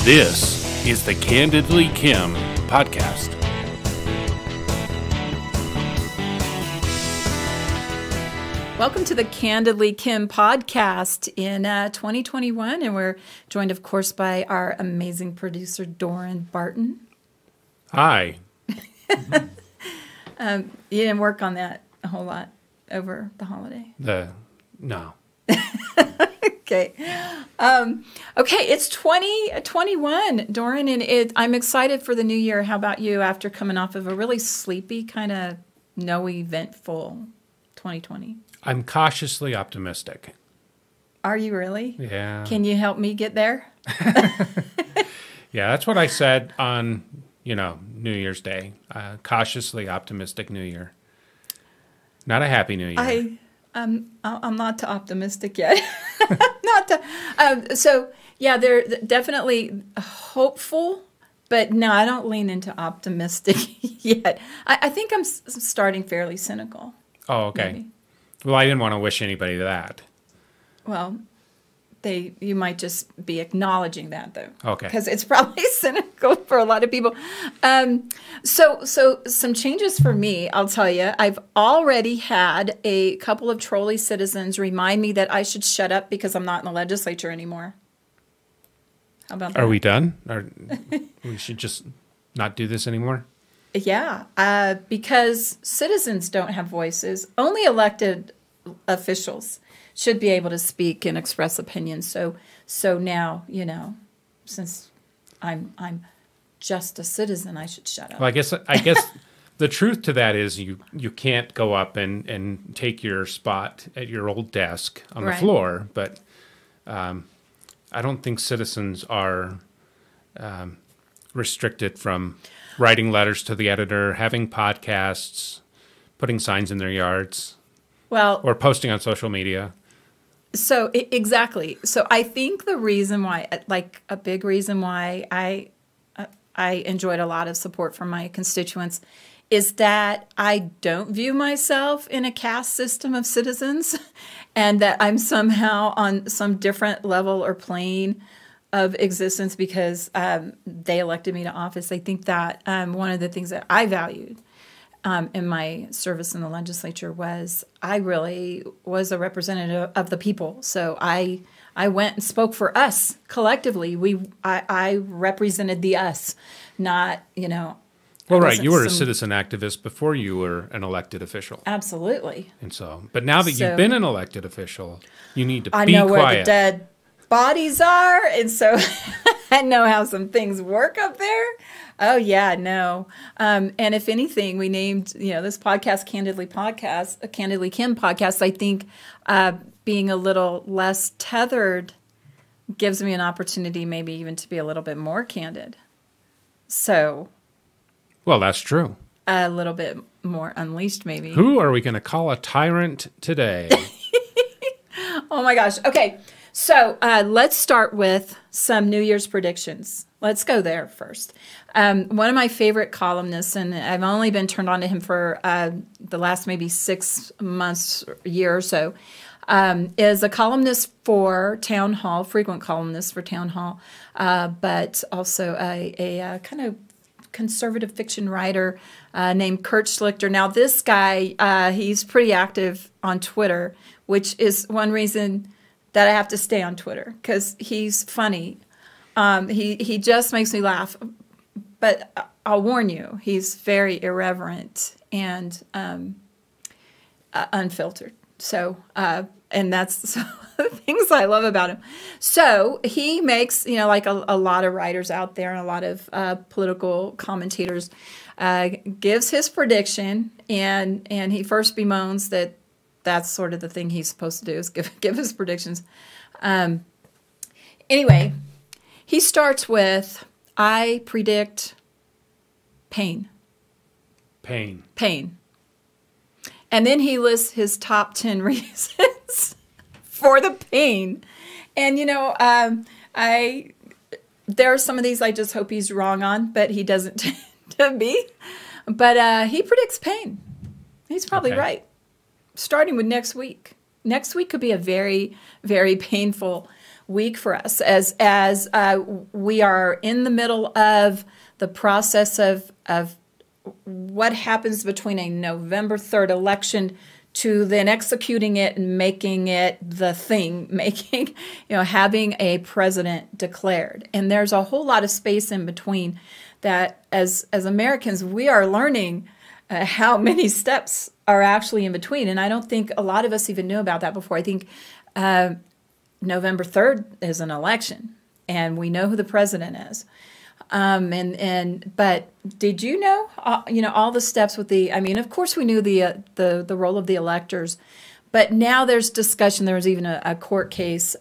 This is the Candidly Kim podcast. Welcome to the Candidly Kim podcast in 2021, and we're joined, of course, by our amazing producer, Doran Barton. Hi. You didn't work on that a whole lot over the holiday. No. Okay. It's 2021, Doran, and I'm excited for the new year. How about you after coming off of a really sleepy, kind of no eventful 2020? I'm cautiously optimistic. Are you really? Yeah. Can you help me get there? Yeah, that's what I said on, New Year's Day. Cautiously optimistic New Year. Not a happy New Year. I'm not too optimistic yet. They're definitely hopeful, but no, I don't lean into optimistic yet. I think I'm starting fairly cynical. Oh, okay. Maybe. Well, I didn't want to wish anybody that. Well, you might just be acknowledging that, though. Okay. Because it's probably cynical for a lot of people. So some changes for me, I'll tell you. I've already had a couple of trolley citizens remind me that I should shut up because I'm not in the legislature anymore. How about that? Are we done? Or we should just not do this anymore? Yeah, because citizens don't have voices. Only elected officials should be able to speak and express opinions. So now, since I'm just a citizen, I should shut up. Well, I guess the truth to that is you can't go up and take your spot at your old desk on the floor, but I don't think citizens are restricted from writing letters to the editor, having podcasts, putting signs in their yards, or posting on social media. So exactly. So I think the reason why, like a big reason why I enjoyed a lot of support from my constituents is that I don't view myself in a caste system of citizens and that I'm somehow on some different level or plane of existence because they elected me to office. I think that one of the things that I valued in my service in the legislature was I really was a representative of the people. So I went and spoke for us collectively. I represented the us, not, Well, right. You were a citizen activist before you were an elected official. Absolutely. And but now that you've been an elected official, you need to be quiet. I know where the dead bodies are, and so I know how some things work up there. Oh yeah, no. And if anything, we named this podcast Candidly Kim podcast. I think being a little less tethered gives me an opportunity, maybe even to be a little bit more candid. So, well, that's true. A little bit more unleashed, maybe. Who are we going to call a tyrant today? Oh my gosh. Okay. So let's start with some New Year's predictions. Let's go there first. One of my favorite columnists, and I've only been turned on to him for the last maybe 6 months, year or so, is a columnist for Town Hall, frequent columnist for Town Hall, but also a kind of conservative fiction writer named Kurt Schlichter. Now, this guy, he's pretty active on Twitter, which is one reason that I have to stay on Twitter because he's funny. He just makes me laugh. But I'll warn you, he's very irreverent and unfiltered. So, and that's some of the things I love about him. So he makes, like a lot of writers out there and a lot of political commentators, gives his prediction, and he first bemoans that that's sort of the thing he's supposed to do is give his predictions. Anyway, he starts with, I predict pain. Pain. And then he lists his top 10 reasons for the pain. And, there are some of these I just hope he's wrong on, but he doesn't tend to be. But he predicts pain. He's probably right. Starting with next week. Next week could be a very, very painful week for us as we are in the middle of the process of what happens between a November 3rd election to then executing it and making it the thing, having a president declared. And there's a whole lot of space in between that as Americans, we are learning how many steps are actually in between. And I don't think a lot of us even knew about that before. I think November 3rd is an election, and we know who the president is. But did you know, all the steps with of course we knew the role of the electors, but now there's discussion. There was even a court case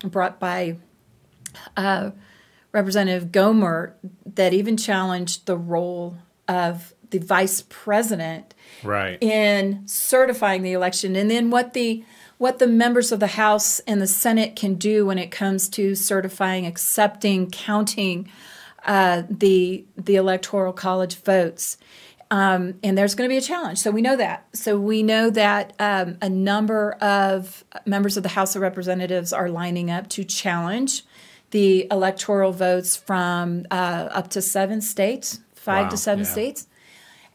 brought by Representative Gomer that even challenged the role of the vice president in certifying the election, and then what the members of the House and the Senate can do when it comes to certifying, accepting, counting the Electoral College votes. And there's going to be a challenge. So we know that. So we know that a number of members of the House of Representatives are lining up to challenge the electoral votes from up to 7 states, 5 to 7 states.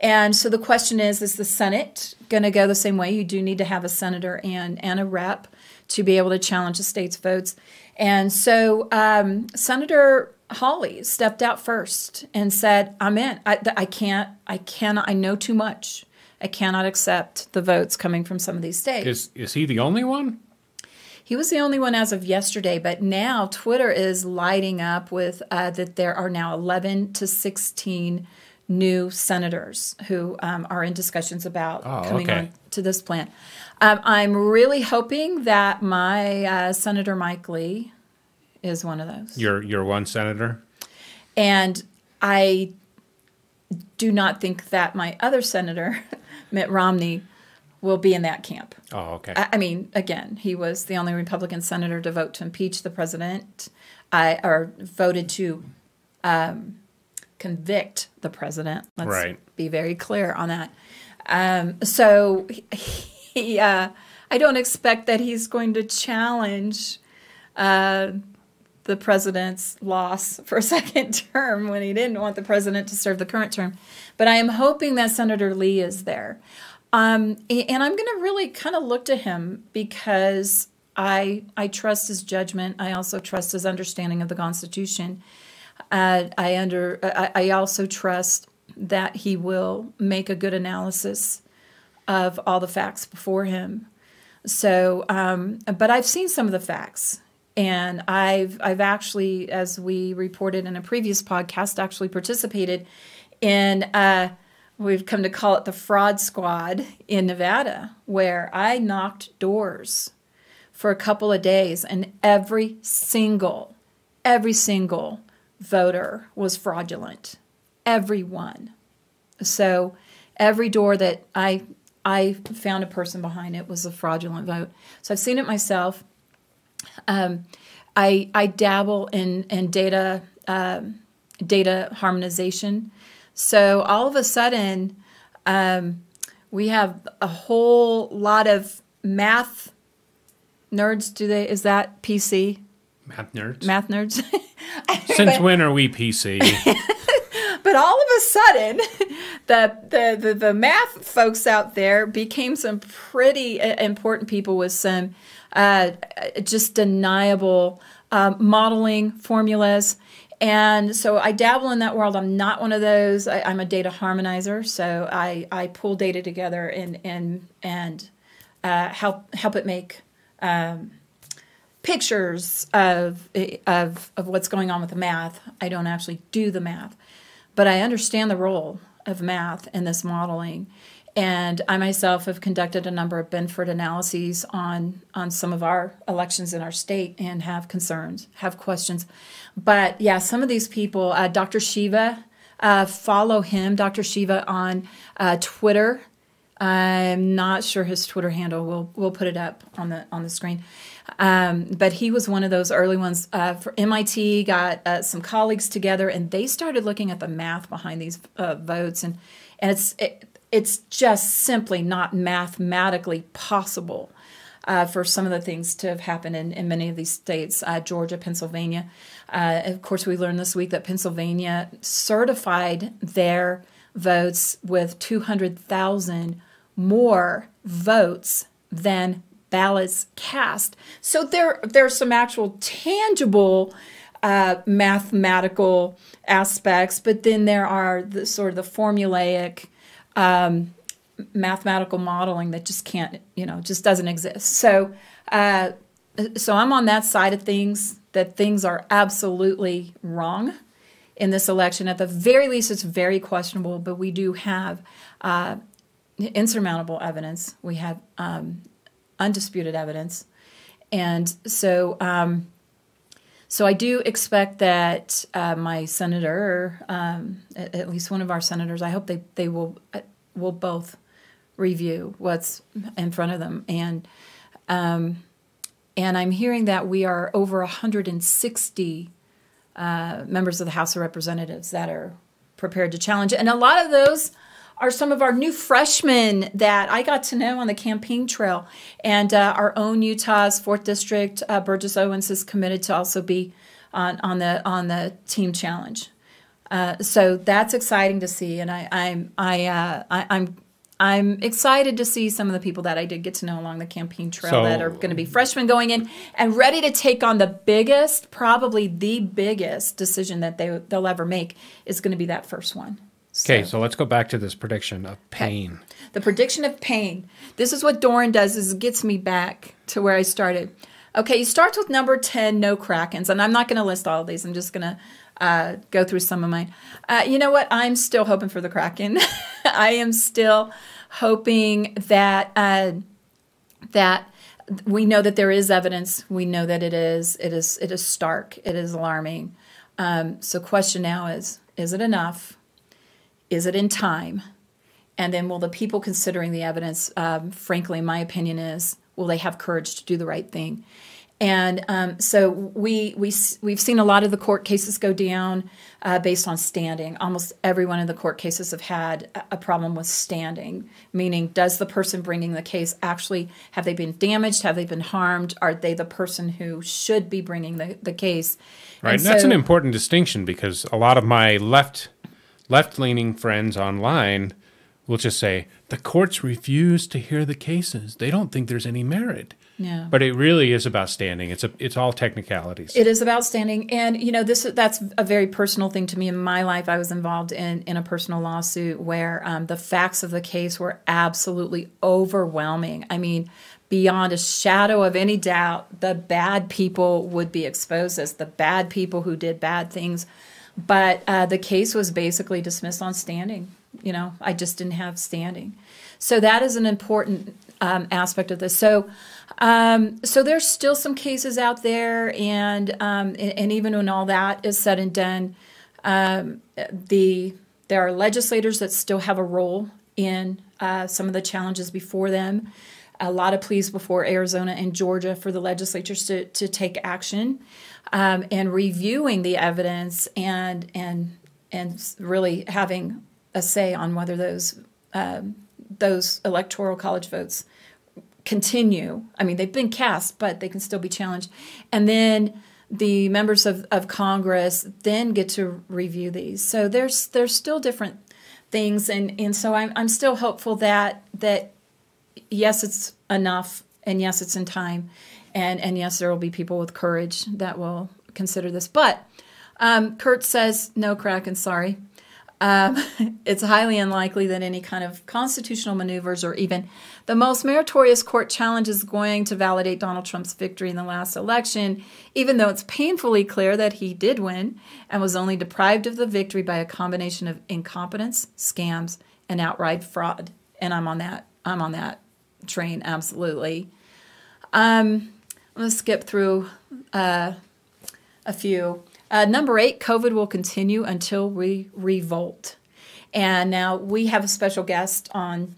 And so the question is the Senate going to go the same way? You do need to have a senator and a rep to be able to challenge the state's votes. And so Senator Hawley stepped out first and said, I'm in. I cannot, I know too much. I cannot accept the votes coming from some of these states. Is he the only one? He was the only one as of yesterday, but now Twitter is lighting up with that there are now 11 to 16 new senators who are in discussions about coming on to this plan. I'm really hoping that my Senator Mike Lee is one of those. You're one senator? And I do not think that my other senator, Mitt Romney, will be in that camp. Oh, okay. Again, he was the only Republican senator to vote to impeach the president, or voted to convict the president. Let's be very clear on that. So I don't expect that he's going to challenge the president's loss for a second term when he didn't want the president to serve the current term. But I am hoping that Senator Lee is there. And I'm going to really kind of look to him because I trust his judgment. I also trust his understanding of the Constitution. I also trust that he will make a good analysis of all the facts before him. So, but I've seen some of the facts, and I've actually, as we reported in a previous podcast, actually participated in we've come to call it the fraud squad in Nevada, where I knocked doors for a couple of days, and every single voter was fraudulent. Everyone. So every door that I found a person behind it was a fraudulent vote. So I've seen it myself. I dabble in data harmonization. So all of a sudden, we have a whole lot of math nerds. Is that PC? Math nerds. Math nerds. Since when are we PC? But all of a sudden, the math folks out there became some pretty important people with some just deniable modeling formulas. And so I dabble in that world. I'm not one of those. I'm a data harmonizer, so I pull data together and help it make pictures of what's going on with the math. I don't actually do the math, but I understand the role of math in this modeling. And I myself have conducted a number of Benford analyses on some of our elections in our state and have concerns, have questions. But yeah, some of these people, Dr. Shiva, follow him, Dr. Shiva, on Twitter. I'm not sure his Twitter handle. We'll put it up on the screen. But he was one of those early ones. For MIT, got some colleagues together, and they started looking at the math behind these votes, and it's just simply not mathematically possible for some of the things to have happened in many of these states, Georgia, Pennsylvania. Of course, we learned this week that Pennsylvania certified their votes with 200,000 more votes than ballots cast. So there's some actual tangible mathematical aspects, but then there are the sort of the formulaic mathematical modeling that just can't, just doesn't exist. So I'm on that side of things, that things are absolutely wrong in this election. At the very least, it's very questionable, but we do have insurmountable evidence. We have undisputed evidence. And so I do expect that my senator, at least one of our senators, I hope they will both review what's in front of them. And I'm hearing that we are over 160 members of the House of Representatives that are prepared to challenge it. And a lot of those are some of our new freshmen that I got to know on the campaign trail. And our own Utah's 4th District, Burgess Owens, is committed to also be on the team challenge. So that's exciting to see, and I'm excited to see some of the people that I did get to know along the campaign trail that are going to be freshmen going in and ready to take on the biggest, probably the biggest decision that they'll ever make is going to be that first one. Okay, so let's go back to this prediction of pain. Okay. The prediction of pain. This is what Doran does, is it gets me back to where I started. Okay, he starts with number 10, no Krakens, and I'm not going to list all of these. I'm just going to go through some of mine. You know what? I'm still hoping for the Kraken. I am still hoping that that we know that there is evidence. We know that it is stark. It is alarming. So question now is it enough? Is it in time? And then will the people considering the evidence, frankly, my opinion is, will they have courage to do the right thing? And so we've seen a lot of the court cases go down based on standing. Almost every one of the court cases have had a problem with standing, meaning does the person bringing the case actually, have they been damaged? Have they been harmed? Are they the person who should be bringing the case? Right, and that's an important distinction, because a lot of my left-leaning friends online will just say, the courts refuse to hear the cases. They don't think there's any merit. Yeah. But it really is about standing. It's all technicalities. It is about standing. And, that's a very personal thing to me. In my life, I was involved in a personal lawsuit where the facts of the case were absolutely overwhelming. I mean, beyond a shadow of any doubt, the bad people would be exposed as the bad people who did bad things. But the case was basically dismissed on standing. I just didn't have standing. So that is an important aspect of this. So there's still some cases out there, and even when all that is said and done, there are legislators that still have a role in some of the challenges before them. A lot of pleas before Arizona and Georgia for the legislatures to take action and reviewing the evidence and really having a say on whether those electoral college votes continue. I mean, they've been cast, but they can still be challenged. And then the members of Congress then get to review these. So there's still different things, and so I'm still hopeful that yes, it's enough, and yes, it's in time, and yes, there will be people with courage that will consider this. But Kurt says, no, Kraken, sorry. It's highly unlikely that any kind of constitutional maneuvers or even the most meritorious court challenge is going to validate Donald Trump's victory in the last election, even though it's painfully clear that he did win and was only deprived of the victory by a combination of incompetence, scams, and outright fraud. And I'm on that train, absolutely. I'm going to skip through a few. Number 8, COVID will continue until we revolt. And now we have a special guest on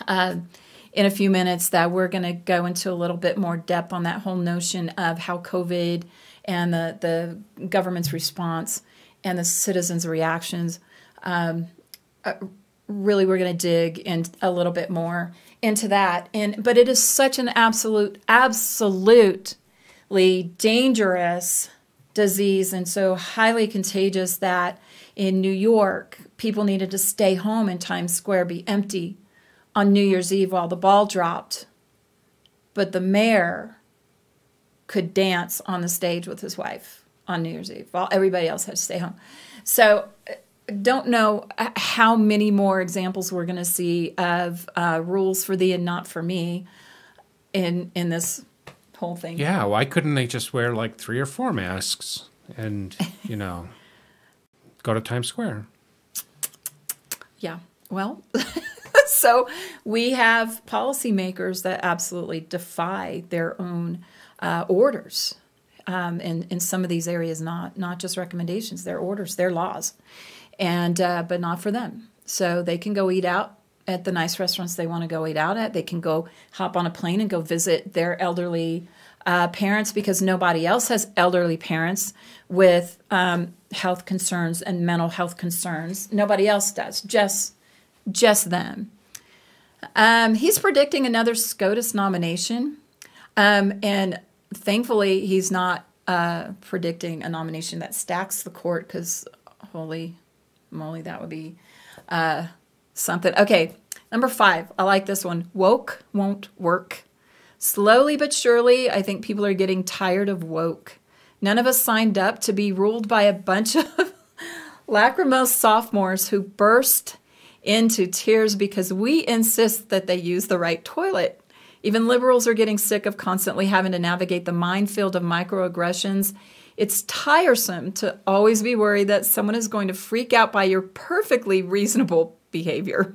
in a few minutes that we're going to go into a little bit more depth on that whole notion of how COVID and the government's response and the citizens' reactions really we're going to dig in a little bit more into that. But it is such an absolutely dangerous disease and so highly contagious that in New York, people needed to stay home in Times Square, be empty on New Year's Eve while the ball dropped. But the mayor could dance on the stage with his wife on New Year's Eve while everybody else had to stay home. So don't know how many more examples we're going to see of rules for thee and not for me in this whole thing. Yeah, why couldn't they just wear like 3 or 4 masks and, go to Times Square? Yeah, well, so we have policymakers that absolutely defy their own orders. In some of these areas, not just recommendations, they're orders, they're laws, and but not for them. So they can go eat out at the nice restaurants they want to go eat out at. They can go hop on a plane and go visit their elderly parents because nobody else has elderly parents with health concerns and mental health concerns. Nobody else does, just them. He's predicting another SCOTUS nomination, and thankfully, he's not predicting a nomination that stacks the court because, holy moly, that would be something. Okay, number 5. I like this one. Woke won't work. Slowly but surely, I think people are getting tired of woke. None of us signed up to be ruled by a bunch of lachrymose sophomores who burst into tears because we insist that they use the right toilet. Even liberals are getting sick of constantly having to navigate the minefield of microaggressions. It's tiresome to always be worried that someone is going to freak out by your perfectly reasonable behavior.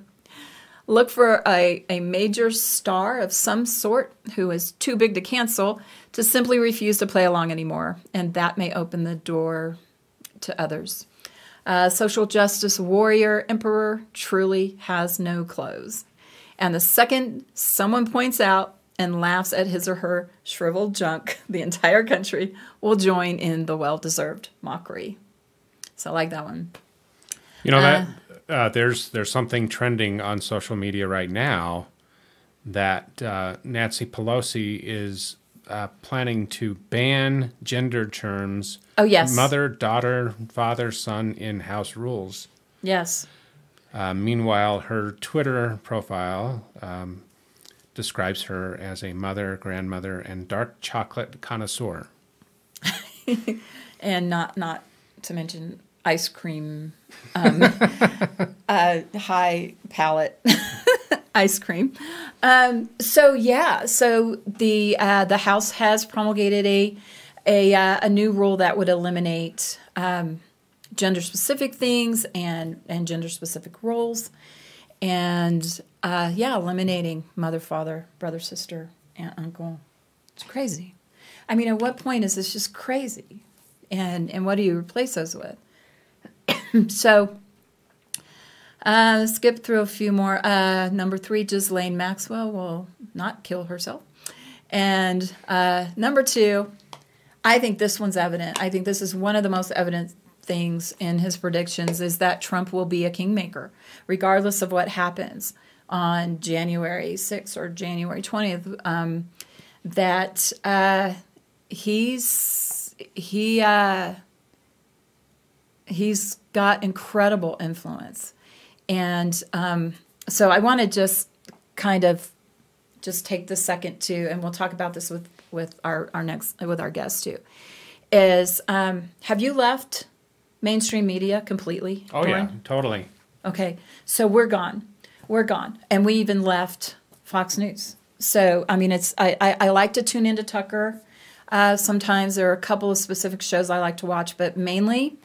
Look for a major star of some sort who is too big to cancel to simply refuse to play along anymore, and that may open the door to others. Social justice warrior emperor truly has no clothes. And the second someone points out and laughs at his or her shriveled junk, the entire country will join in the well-deserved mockery. So I like that one. There's something trending on social media right now that Nancy Pelosi is planning to ban gender terms. Oh, yes. Mother, daughter, father, son in House rules. Yes. Meanwhile, her Twitter profile describes her as a mother, grandmother, and dark chocolate connoisseur. And not to mention ice cream, high palate ice cream. So the House has promulgated a new rule that would eliminate gender-specific things and gender-specific roles, and eliminating mother, father, brother, sister, aunt, uncle. It's crazy. I mean, at what point is this just crazy? And what do you replace those with? So, skip through a few more. Number 3, Ghislaine Maxwell will not kill herself. And number 2, I think this one's evident. I think this is one of the most evident things in his predictions is that Trump will be a kingmaker, regardless of what happens on January 6th or January 20th. He's got incredible influence. And so I want to just kind of just take the second to, and we'll talk about this with our guest too, is have you left mainstream media completely? Oh, Doran? yeah, totally. Okay, so we're gone. And we even left Fox News. So, I mean, I like to tune into Tucker. Sometimes there are a couple of specific shows I like to watch, but mainly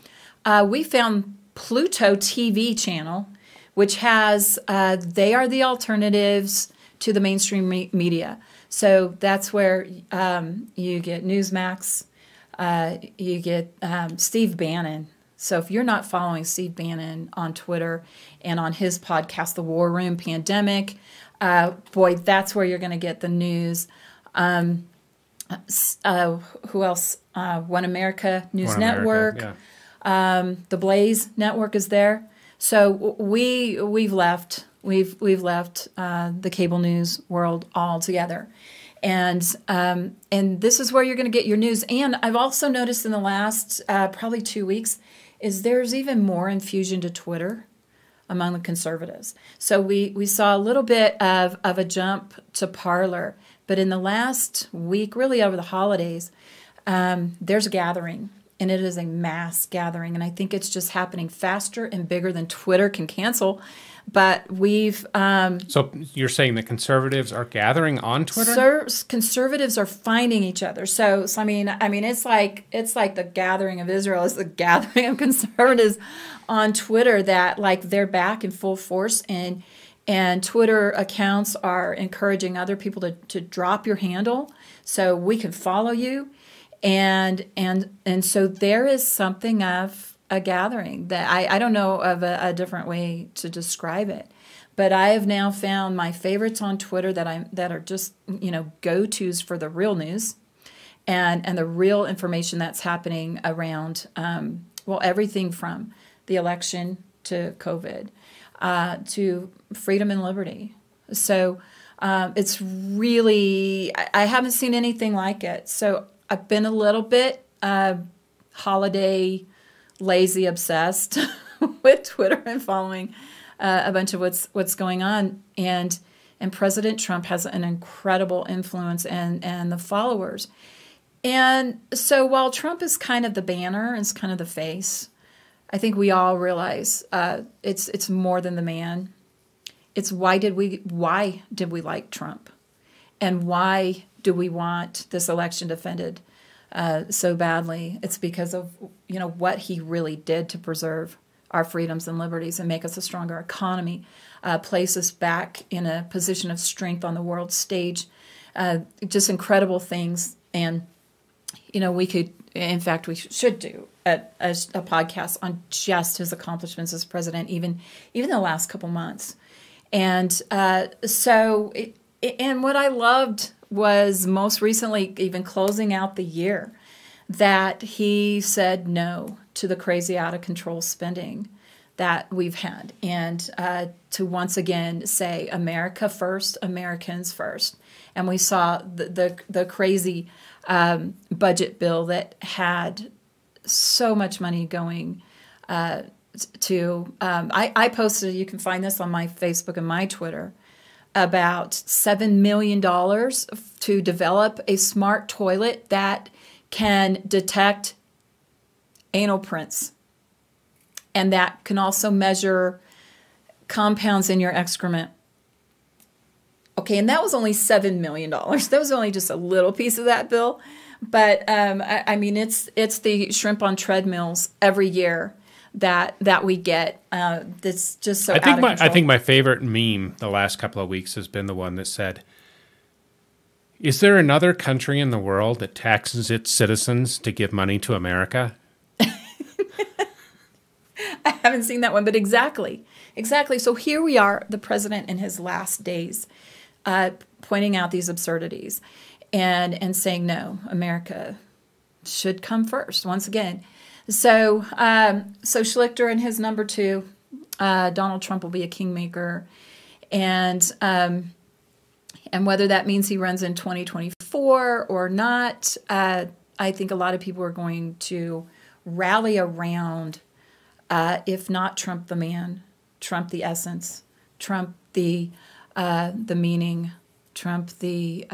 we found Pluto TV channel, which has, they are the alternatives to the mainstream media. So that's where you get Newsmax, you get Steve Bannon. So if you're not following Steve Bannon on Twitter and on his podcast, The War Room Pandemic, boy, that's where you're going to get the news. Who else? One America News Network. The Blaze Network is there. So we've left the cable news world altogether, and this is where you're going to get your news. And I've also noticed in the last probably 2 weeks is there's even more infusion to Twitter among the conservatives. So we saw a little bit of a jump to Parler, but in the last week, really over the holidays, there's a gathering. And it is a mass gathering. And I think it's just happening faster and bigger than Twitter can cancel. But we've... So you're saying that conservatives are gathering on Twitter? Conservatives are finding each other. So I mean, it's like the gathering of Israel is the gathering of conservatives on Twitter, that like they're back in full force. And Twitter accounts are encouraging other people to drop your handle so we can follow you. And so there is something of a gathering that I don't know of a different way to describe it, but I have now found my favorites on Twitter that are just go-tos for the real news, and the real information that's happening around everything from the election to COVID to freedom and liberty. So it's really, I haven't seen anything like it. So I've been a little bit holiday lazy obsessed with Twitter and following a bunch of what's going on. And President Trump has an incredible influence and the followers. And so while Trump is kind of the banner, is kind of the face, I think we all realize it's more than the man. It's why did we like Trump? And why do we want this election defended so badly? It's because of what he really did to preserve our freedoms and liberties and make us a stronger economy, place us back in a position of strength on the world stage. Just incredible things. And we could, in fact, we should do a podcast on just his accomplishments as president, even the last couple months. And and what I loved was most recently, even closing out the year, that he said no to the crazy out of control spending that we've had, and to once again say America first, Americans first. And we saw the crazy budget bill that had so much money going to. I posted. You can find this on my Facebook and my Twitter, about $7 million to develop a smart toilet that can detect anal prints, and that can also measure compounds in your excrement. Okay, and that was only $7 million. That was only just a little piece of that bill. But I mean, it's the shrimp on treadmills every year that we get. That's just so out of control. I think my favorite meme the last couple of weeks has been the one that said, "Is there another country in the world that taxes its citizens to give money to America?" I haven't seen that one, but exactly. So here we are, the president in his last days, pointing out these absurdities and saying, no, America should come first once again. So Schlichter and his number two, Donald Trump will be a kingmaker, and whether that means he runs in 2024 or not, I think a lot of people are going to rally around, if not Trump the man, Trump the essence, Trump the meaning, Trump the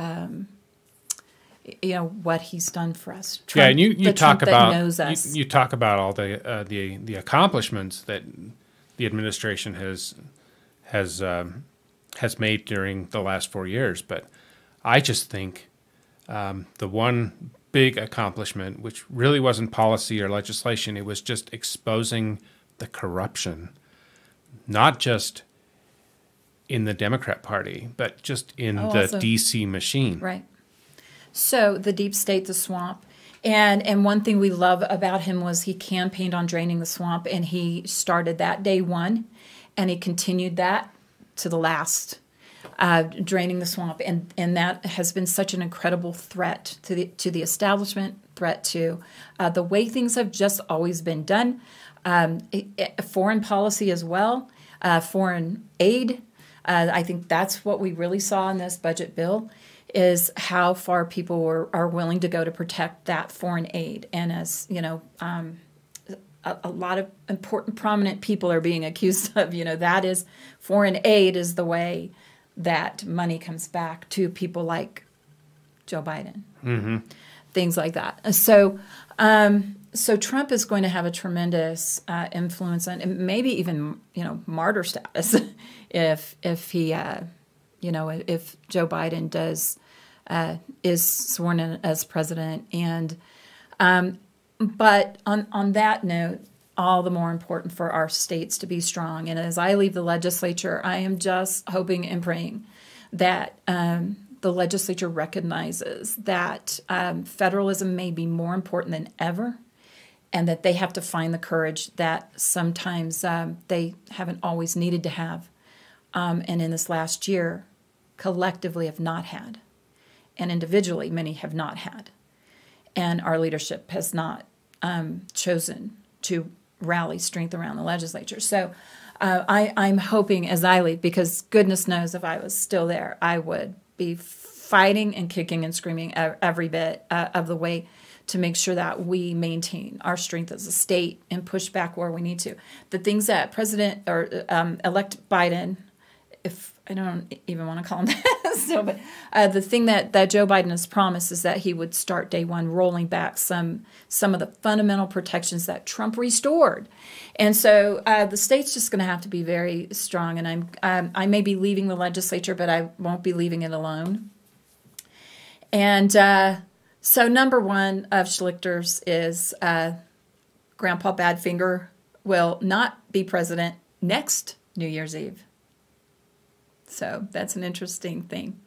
what he's done for us. Trump, yeah, and you talk about knows us. You talk about all the accomplishments that the administration has made during the last 4 years, but I just think the one big accomplishment, which really wasn't policy or legislation, it was just exposing the corruption, not just in the Democrat Party, but just in the also, D.C. machine. Right. So the deep state, the swamp. And one thing we love about him was he campaigned on draining the swamp, and he started that day one, and he continued that to the last, draining the swamp. And that has been such an incredible threat to the establishment, threat to the way things have just always been done. Foreign policy as well, foreign aid. I think that's what we really saw in this budget bill, is how far people are willing to go to protect that foreign aid. And as you know, a lot of important, prominent people are being accused of, that is, foreign aid is the way that money comes back to people like Joe Biden, things like that. So Trump is going to have a tremendous influence on, and maybe even martyr status, if he if Joe Biden is sworn in as president. And but on that note, all the more important for our states to be strong. And as I leave the legislature, I am just hoping and praying that the legislature recognizes that federalism may be more important than ever, and that they have to find the courage that sometimes they haven't always needed to have, and in this last year, collectively have not had, and individually many have not had, and our leadership has not chosen to rally strength around the legislature. So I'm hoping as I leave, because goodness knows if I was still there, I would be fighting and kicking and screaming every bit of the way to make sure that we maintain our strength as a state and push back where we need to. The things that President or elect Biden, if I don't even want to call him that still, but the thing that Joe Biden has promised is that he would start day one rolling back some of the fundamental protections that Trump restored. And so the state's just going to have to be very strong. And I may be leaving the legislature, but I won't be leaving it alone. And so number one of Schlichter's is Grandpa Badfinger will not be president next New Year's Eve. So that's an interesting thing.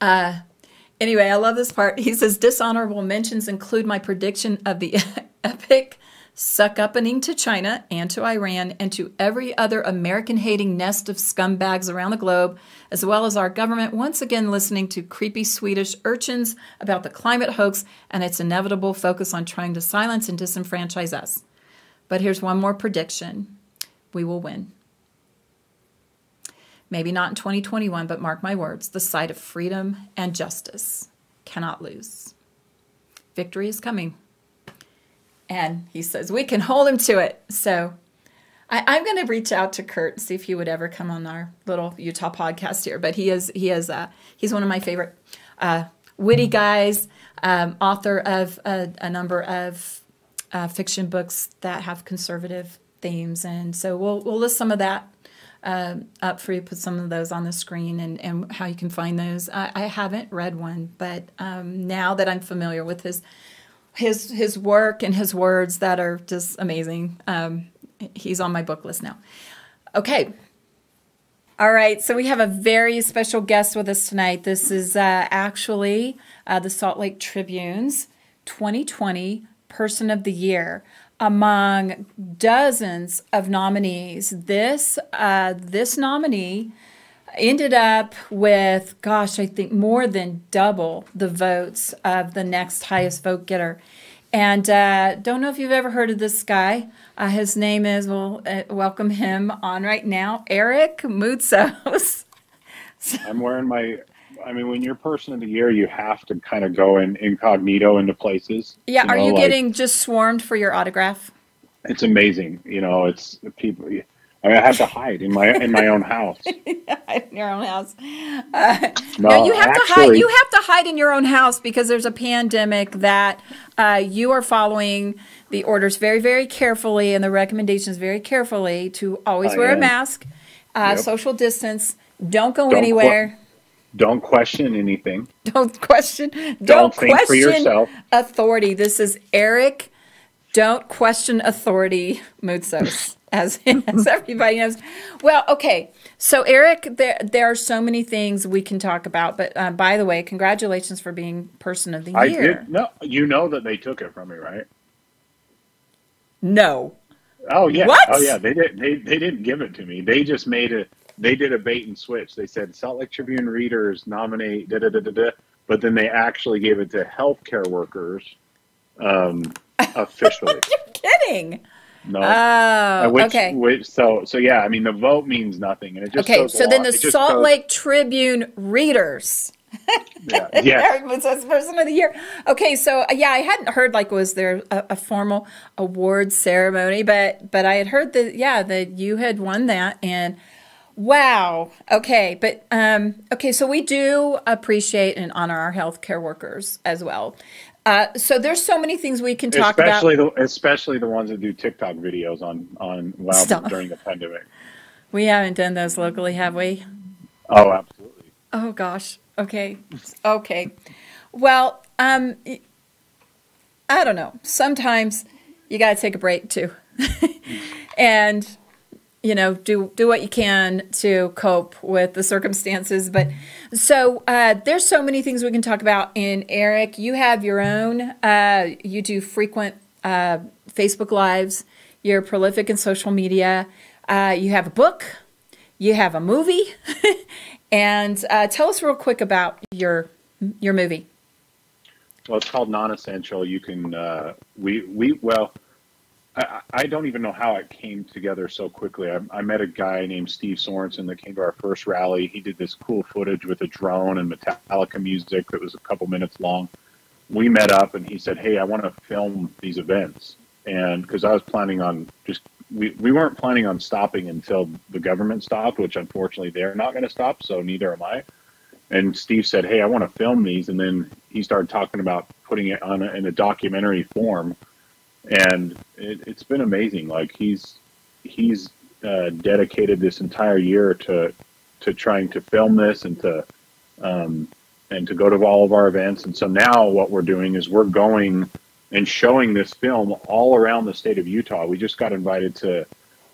Anyway, I love this part. He says, dishonorable mentions include my prediction of the epic suck-uppening to China and to Iran and to every other American-hating nest of scumbags around the globe, as well as our government once again listening to creepy Swedish urchins about the climate hoax and its inevitable focus on trying to silence and disenfranchise us. But here's one more prediction. We will win. Maybe not in 2021, but mark my words, the side of freedom and justice cannot lose. Victory is coming. And he says, we can hold him to it. So I'm going to reach out to Kurt and see if he would ever come on our little Utah podcast here. But he's one of my favorite witty guys, author of a number of fiction books that have conservative themes. And so we'll list some of that up for you, put some of those on the screen and how you can find those. I haven't read one, but now that I'm familiar with his work and his words that are just amazing, he's on my book list now. Okay. All right, so we have a very special guest with us tonight. This is actually the Salt Lake Tribune's 2020 Person of the Year. Among dozens of nominees, this nominee ended up with, I think more than double the votes of the next highest vote getter. And don't know if you've ever heard of this guy. His name is, welcome him on right now, Eric Moutsos. I'm wearing when you're Person of the Year, you have to kind of go incognito into places. Yeah, are you getting just swarmed for your autograph? It's amazing. It's people. I have to hide in my own house. In your own house. No, you have to hide. You have to hide in your own house because there's a pandemic that you are following the orders very, very carefully and the recommendations very carefully to always wear a mask, social distance, don't go anywhere. Don't question anything. Don't question for yourself. Authority. This is Eric. Don't question authority, Moutsos. As everybody knows. Well, okay. So, Eric, there are so many things we can talk about. But by the way, congratulations for being Person of the Year. I did. No, you know that they took it from me, right? No. Oh yeah. What? Oh yeah. They didn't give it to me. They just made it. They did a bait and switch. They said Salt Lake Tribune readers nominate but then they actually gave it to healthcare workers officially. You're kidding. No. Oh, okay. So yeah, I mean, the vote means nothing, and it just Okay, goes so along. then the Salt Lake Tribune readers. Yeah. Eric was Person of the Year. Okay, so yeah, I hadn't heard was there a formal award ceremony, but I had heard that you had won that, and wow. Okay, but okay, so we do appreciate and honor our healthcare workers as well. So there's so many things we can talk about. Especially the ones that do TikTok videos during the pandemic. We haven't done those locally, have we? Oh, absolutely. Oh gosh. Okay. Okay. Well, I don't know. Sometimes you got to take a break too, and do what you can to cope with the circumstances. But so there's so many things we can talk about. And Eric, you have your own. You do frequent Facebook Lives. You're prolific in social media. You have a book. You have a movie. And tell us real quick about your movie. Well, it's called Non-Essential. You can I don't even know how it came together so quickly. I met a guy named Steve Sorensen that came to our first rally. He did this cool footage with a drone and Metallica music that was a couple minutes long. We met up and he said, "Hey, I want to film these events." And because I was planning on we weren't planning on stopping until the government stopped, which unfortunately they're not going to stop, so neither am I. And Steve said, "Hey, I want to film these," and then he started talking about putting it in a documentary form, and it's been amazing. Like he's dedicated this entire year to trying to film this and to go to all of our events. And so now what we're doing is we're going and showing this film all around the state of Utah. We just got invited to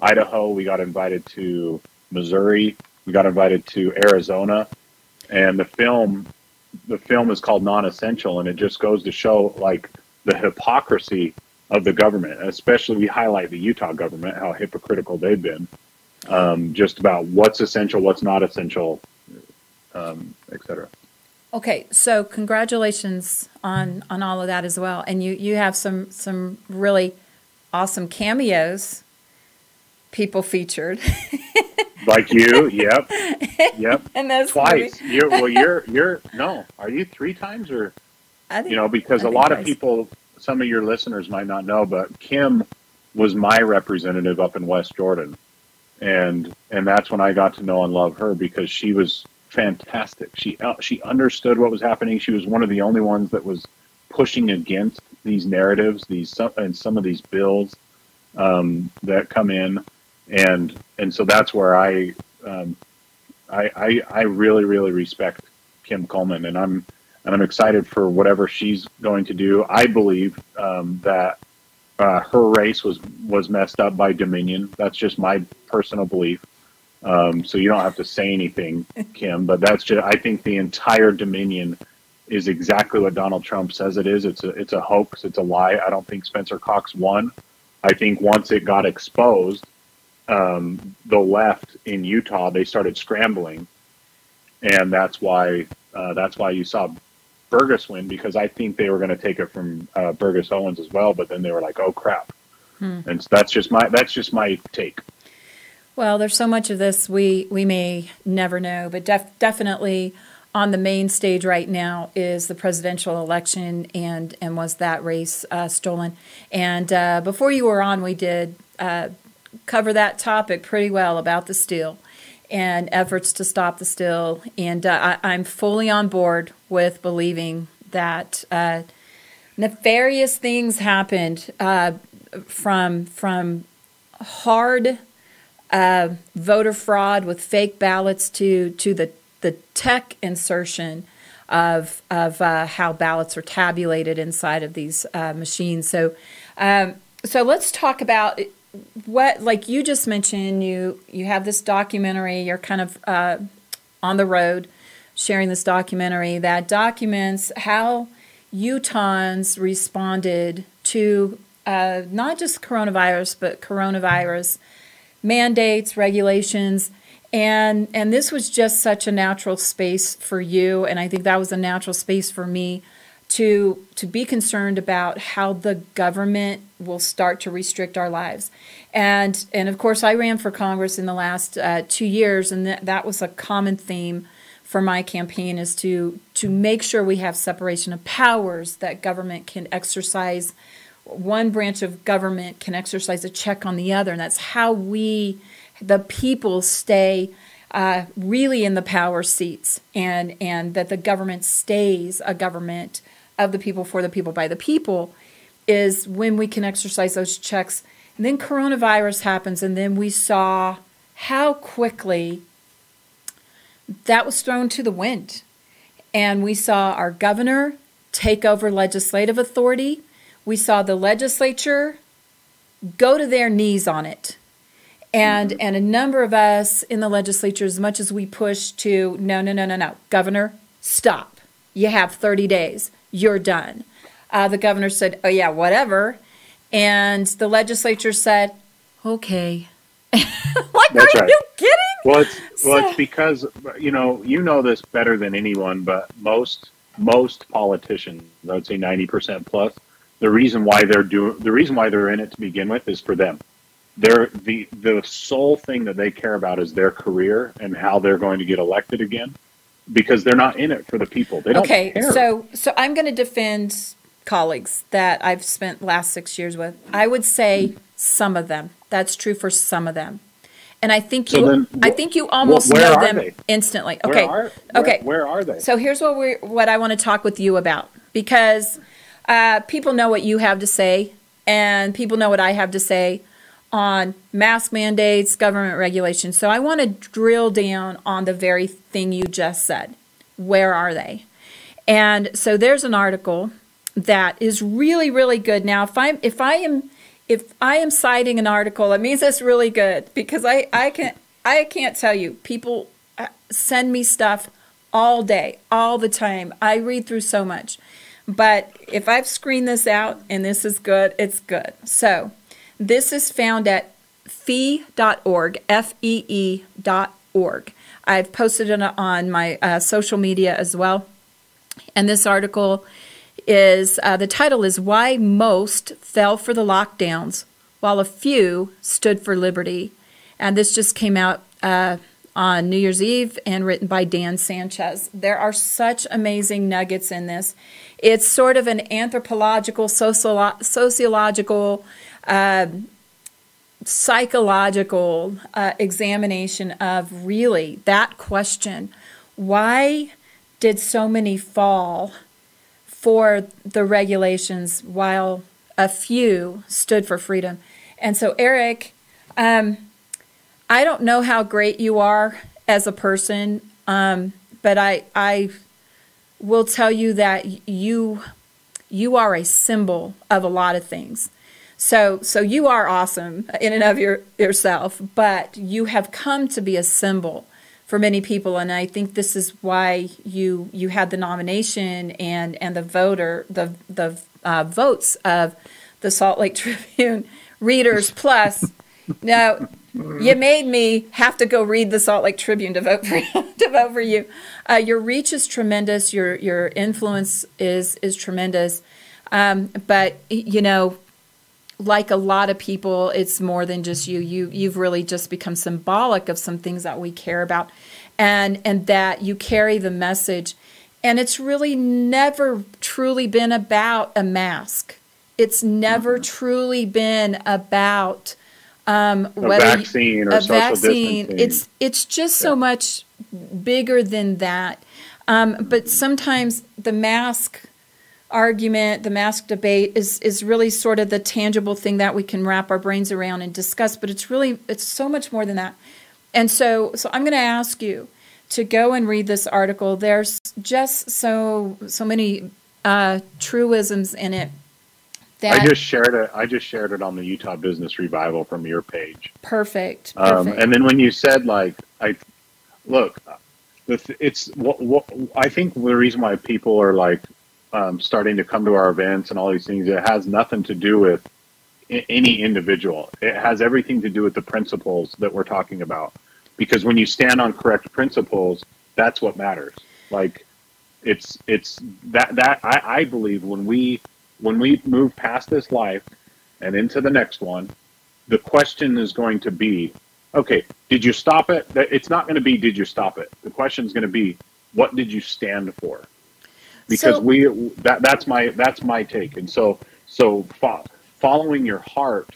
Idaho. We got invited to Missouri. We got invited to Arizona. And the film is called Non-Essential, and it just goes to show the hypocrisy of the government. And especially we highlight the Utah government, how hypocritical they've been, just about what's essential, what's not essential, et cetera. Okay, so congratulations on all of that as well. And you have some really awesome cameos, people featured. Like you, yep. And that's twice. You're no. Are you 3 times or? Because a lot of people, some of your listeners might not know, but Kim was my representative up in West Jordan, and that's when I got to know and love her because she was fantastic. She understood what was happening. She was one of the only ones that was pushing against these narratives, some of these bills that come in. And so that's where I really, really respect Kim Coleman, and I'm excited for whatever she's going to do. I believe that her race was messed up by Dominion. That's just my personal belief. So you don't have to say anything, Kim, but I think the entire Dominion is exactly what Donald Trump says it is. It's a hoax. It's a lie. I don't think Spencer Cox won. I think once it got exposed, the left in Utah, they started scrambling, and that's why you saw Burgess win, because I think they were going to take it from Burgess Owens as well, but then they were like, "Oh crap!" And so that's just my take. Well, there's so much of this we may never know, but definitely on the main stage right now is the presidential election, and was that race stolen? And before you were on, we did cover that topic pretty well about the steal and efforts to stop the steal. And I'm fully on board with believing that nefarious things happened from hard voter fraud with fake ballots to the tech insertion of how ballots are tabulated inside of these machines. So let's talk about what, like you just mentioned, you have this documentary. You're kind of on the road sharing this documentary that documents how Utahns responded to not just coronavirus, but coronavirus mandates, regulations, and this was just such a natural space for you, and I think that was a natural space for me to be concerned about how the government will start to restrict our lives. And of course, I ran for Congress in the last 2 years, and that was a common theme for my campaign, is to make sure we have separation of powers, that government can exercise, one branch of government can exercise a check on the other, and that's how we, the people, stay really in the power seats, and that the government stays a government of the people, for the people, by the people, is when we can exercise those checks. And then coronavirus happens, and then we saw how quickly that was thrown to the wind. And we saw our governor take over legislative authority. We saw the legislature go to their knees on it. And a number of us in the legislature, as much as we pushed to, no, governor, stop. You have 30 days. You're done. The governor said, oh, yeah, whatever. And the legislature said, okay. Like, That's are right. you kidding? Well, it's because, you know this better than anyone, but most politicians, I would say 90% plus, the reason why they're in it to begin with is for them. The sole thing that they care about is their career and how they're going to get elected again, because they're not in it for the people. They don't care. So I'm going to defend colleagues that I've spent last 6 years with. I would say some of them. That's true for some of them. And I think you almost know them instantly. Okay. Where are they? So here's what I want to talk with you about, because people know what you have to say, and people know what I have to say on mask mandates, government regulations. So I want to drill down on the very thing you just said. Where are they? And so there's an article that is really, really good. Now, if I am citing an article, it means it's really good, because I can't tell you. People send me stuff all day, all the time. I read through so much. But if I've screened this out and this is good, it's good. So this is found at fee.org, FEE.org. I've posted it on my social media as well. And this article is, the title is Why Most Fell for the Lockdowns While a Few Stood for Liberty. And this just came out on New Year's Eve and written by Dan Sanchez. There are such amazing nuggets in this. It's sort of an anthropological, sociological, psychological examination of really that question. Why did so many fall for the regulations while a few stood for freedom? And so, Eric, I don't know how great you are as a person, but I will tell you that you are a symbol of a lot of things. So you are awesome in and of yourself, but you have come to be a symbol for many people, and I think this is why you had the nomination and the votes of the Salt Lake Tribune readers. Plus, now you made me have to go read the Salt Lake Tribune to vote for you. Your reach is tremendous. Your influence is tremendous. But you know, like a lot of people, it's more than just you. You've really just become symbolic of some things that we care about, and that you carry the message. And it's really never truly been about a mask. It's never truly been about a vaccine or social distancing. It's just so much bigger than that. But sometimes the mask argument, the mask debate is really sort of the tangible thing that we can wrap our brains around and discuss, but it's so much more than that. And so I'm going to ask you to go and read this article. There's just so many truisms in it. I just shared it on the Utah Business Revival from your page. Perfect. And then when you said I think the reason why people are starting to come to our events and all these things, it has nothing to do with any individual. It has everything to do with the principles that we're talking about. Because when you stand on correct principles, that's what matters. It's that I believe when we move past this life and into the next one, the question is going to be, okay, did you stop it? It's not going to be, did you stop it? The question is going to be, what did you stand for? Because that's my take. And so following your heart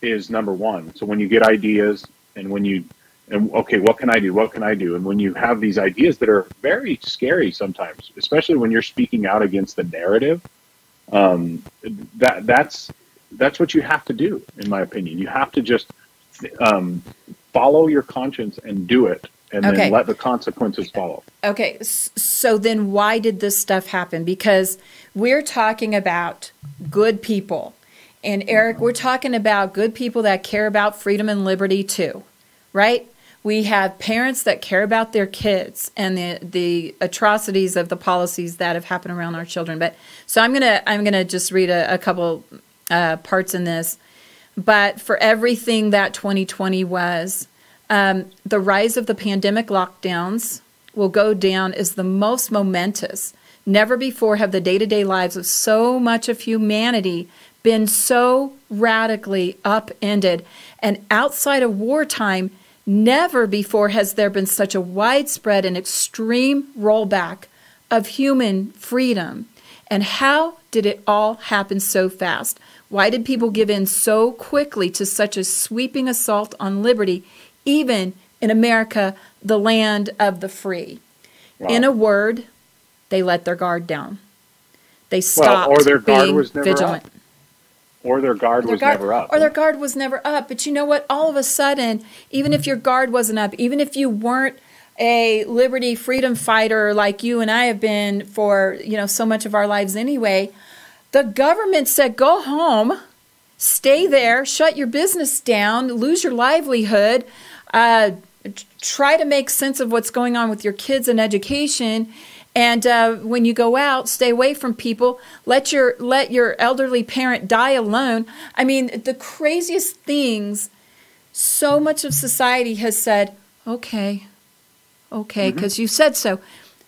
is number one. So when you get ideas and okay, what can I do? What can I do? And when you have these ideas that are very scary sometimes, especially when you're speaking out against the narrative, that's what you have to do, in my opinion. You have to just follow your conscience and do it, and then let the consequences follow. Okay, so then why did this stuff happen? Because we're talking about good people. And Eric, we're talking about good people that care about freedom and liberty too, right? We have parents that care about their kids and the atrocities of the policies that have happened around our children. But so I'm gonna just read a couple parts in this. But for everything that 2020 was, the rise of the pandemic lockdowns will go down as the most momentous. Never before have the day-to-day lives of so much of humanity been so radically upended. And outside of wartime, never before has there been such a widespread and extreme rollback of human freedom. And how did it all happen so fast? Why did people give in so quickly to such a sweeping assault on liberty, even in America, the land of the free? Wow. In a word, they let their guard down. They stopped or their guard being was never vigilant. Up. Or their guard was never up. Or their guard was never up. But you know what? All of a sudden, even if your guard wasn't up, even if you weren't a liberty freedom fighter like you and I have been for, so much of our lives anyway, the government said, go home, stay there, shut your business down, lose your livelihood, try to make sense of what's going on with your kids and education. And when you go out, stay away from people. Let your elderly parent die alone. I mean, the craziest things. So much of society has said, okay, because you said so.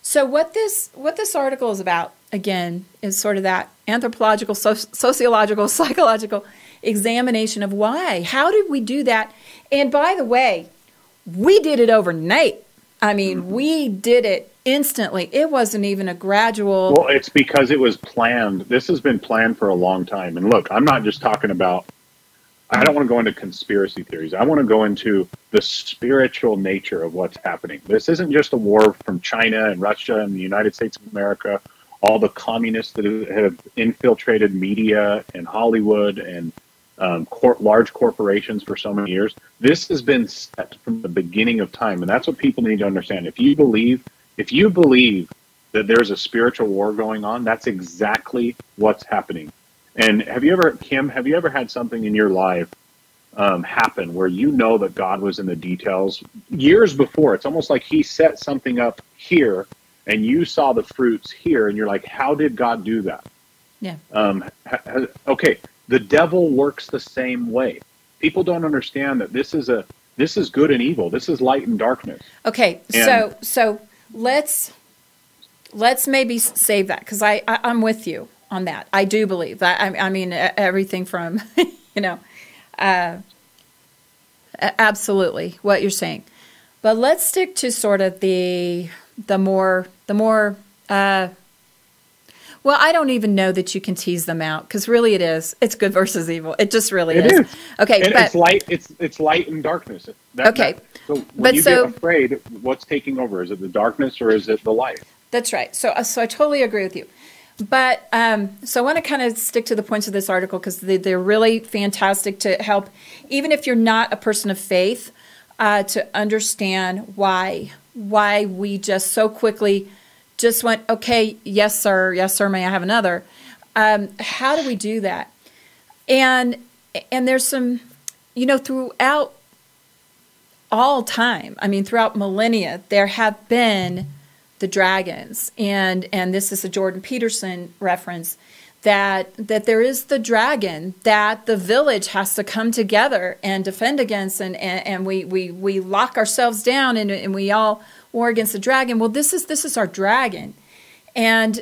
So what this article is about, again, is sort of that anthropological, sociological, psychological examination of why. How did we do that? And by the way, we did it overnight. I mean, we did it instantly. It wasn't even a gradual. Well, it's because it was planned. This has been planned for a long time. And look, I'm not just talking about, I don't want to go into conspiracy theories. I want to go into the spiritual nature of what's happening. This isn't just a war from China and Russia and the United States of America, all the communists that have infiltrated media and Hollywood and large corporations for so many years. This has been set from the beginning of time, and that's what people need to understand. If you believe that there's a spiritual war going on, that's exactly what's happening. And Kim, have you ever had something in your life happen where that God was in the details years before? It's almost like he set something up here, and you saw the fruits here, and you're like, how did God do that? Yeah. Okay. The devil works the same way. People don't understand that this is good and evil. This is light and darkness. Okay, so let's maybe save that, because I'm with you on that. I do believe that. I mean, everything from absolutely what you're saying. But let's stick to sort of the more. Well, I don't even know that you can tease them out, because really it's good versus evil. It just really is. It is. Okay, and but it's light and darkness. So when you get afraid, what's taking over? Is it the darkness or is it the light? That's right. So I totally agree with you. But so I want to kind of stick to the points of this article, because they're really fantastic to help, even if you're not a person of faith, to understand why we just so quickly just went, okay, yes, sir, may I have another? How do we do that? And there's some, throughout all time, I mean, throughout millennia, there have been the dragons. And this is a Jordan Peterson reference, that there is the dragon that the village has to come together and defend against, and we lock ourselves down and we all war against the dragon. Well, this is our dragon. And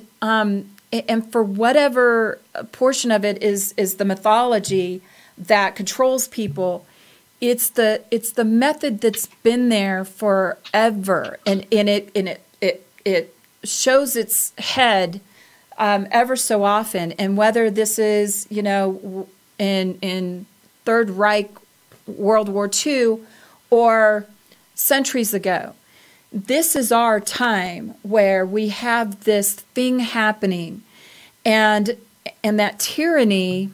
for whatever portion of it is the mythology that controls people, it's the method that's been there forever, and it shows its head ever so often. And whether this is, you know, in Third Reich, World War II, or centuries ago, this is our time where we have this thing happening, and that tyranny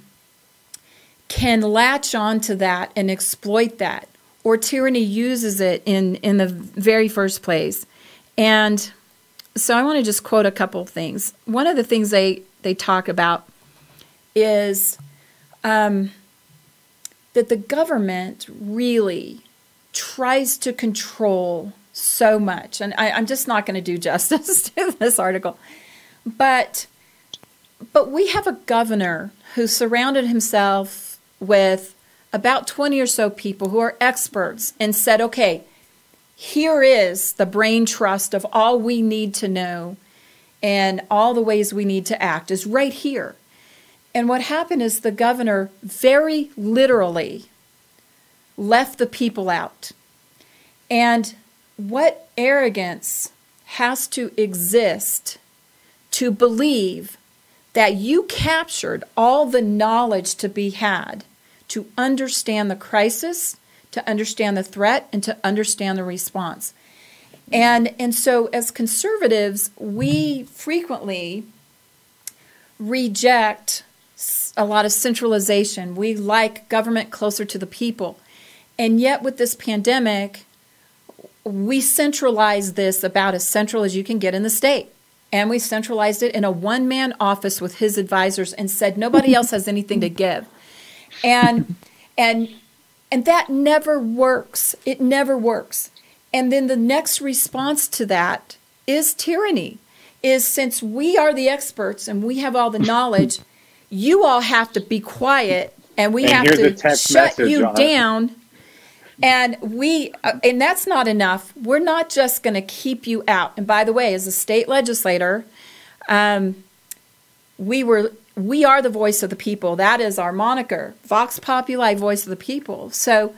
can latch onto that and exploit that, or tyranny uses it in the very first place. And so I want to just quote a couple of things. One of the things they talk about is that the government really tries to control so much. And I'm just not going to do justice to this article. But we have a governor who surrounded himself with about 20 or so people who are experts and said, okay, here is the brain trust of all we need to know and all the ways we need to act is right here. And what happened is the governor very literally left the people out. And what arrogance has to exist to believe that you captured all the knowledge to be had to understand the crisis, to understand the threat, and to understand the response. And so as conservatives, we frequently reject a lot of centralization. We like government closer to the people. And yet with this pandemic, we centralize this about as central as you can get in the state. And we centralized it in a one-man office with his advisors and said nobody else has anything to give. And that never works. It never works. And then the next response to that is tyranny. Is since we are the experts and we have all the knowledge, you all have to be quiet and we have to shut you down. And and that's not enough. We're not just going to keep you out. And by the way, as a state legislator, we are the voice of the people. That is our moniker, Vox Populi, voice of the people. So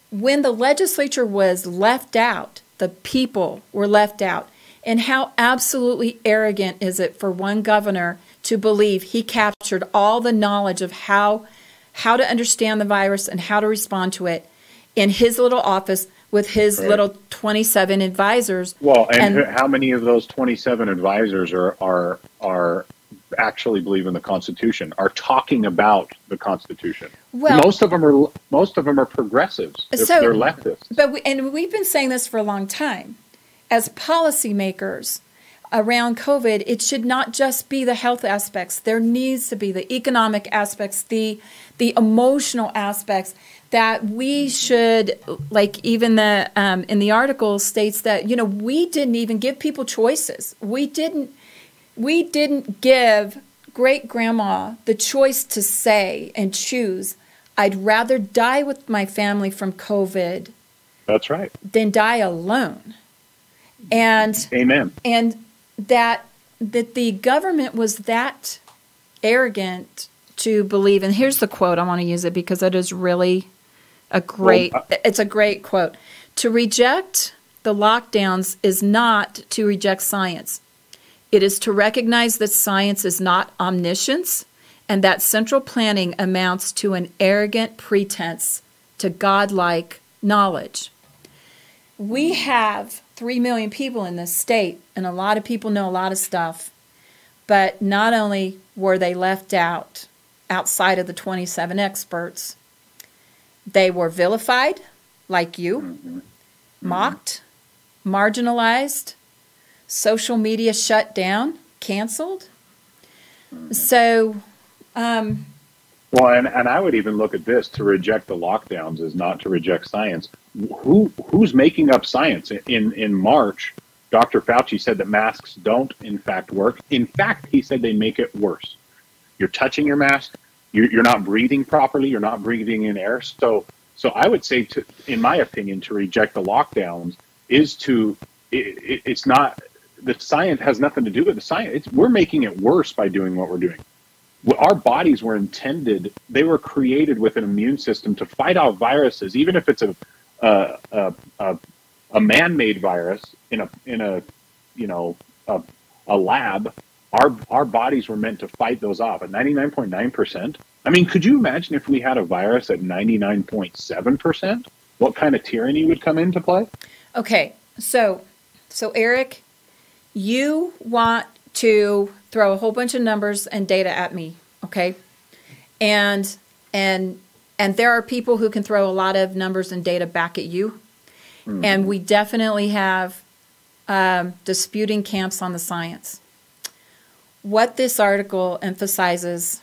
when the legislature was left out, the people were left out. And how absolutely arrogant is it for one governor to believe he captured all the knowledge of how to understand the virus and how to respond to it in his little office with his little 27 advisors. Well, and how many of those 27 advisors are actually believe in the Constitution, are talking about the Constitution? Well, most of them are progressives. They're leftists. But we've been saying this for a long time. As policymakers around COVID, it should not just be the health aspects. There needs to be the economic aspects, the emotional aspects that we should, like even the in the article states that, you know, we didn't even give people choices. We didn't give great-grandma the choice to say and choose, I'd rather die with my family from COVID. That's right. Than die alone. And amen. And that the government was that arrogant to believe, and here's the quote, I want to use it because it is really it's a great quote. To reject the lockdowns is not to reject science. It is to recognize that science is not omniscience and that central planning amounts to an arrogant pretense to godlike knowledge. We have 3 million people in this state, and a lot of people know a lot of stuff, but not only were they left outside of the 27 experts, they were vilified, like you, mocked, marginalized, social media shut down, canceled. So, well, and I would even look at this: to reject the lockdowns is not to reject science. Who's making up science? In March, Dr. Fauci said that masks don't, in fact, work. In fact, he said they make it worse. You're touching your mask. You're not breathing properly. You're not breathing in air. So I would say, in my opinion, to reject the lockdowns is to. It's not the science has nothing to do with the science. We're making it worse by doing what we're doing. Our bodies were intended; they were created with an immune system to fight off viruses, even if it's a man-made virus in a lab. Our bodies were meant to fight those off at 99.9%. I mean, could you imagine if we had a virus at 99.7%? What kind of tyranny would come into play? Okay, so Eric, you want to throw a whole bunch of numbers and data at me, okay? And there are people who can throw a lot of numbers and data back at you. Mm-hmm. And we definitely have disputing camps on the science. What this article emphasizes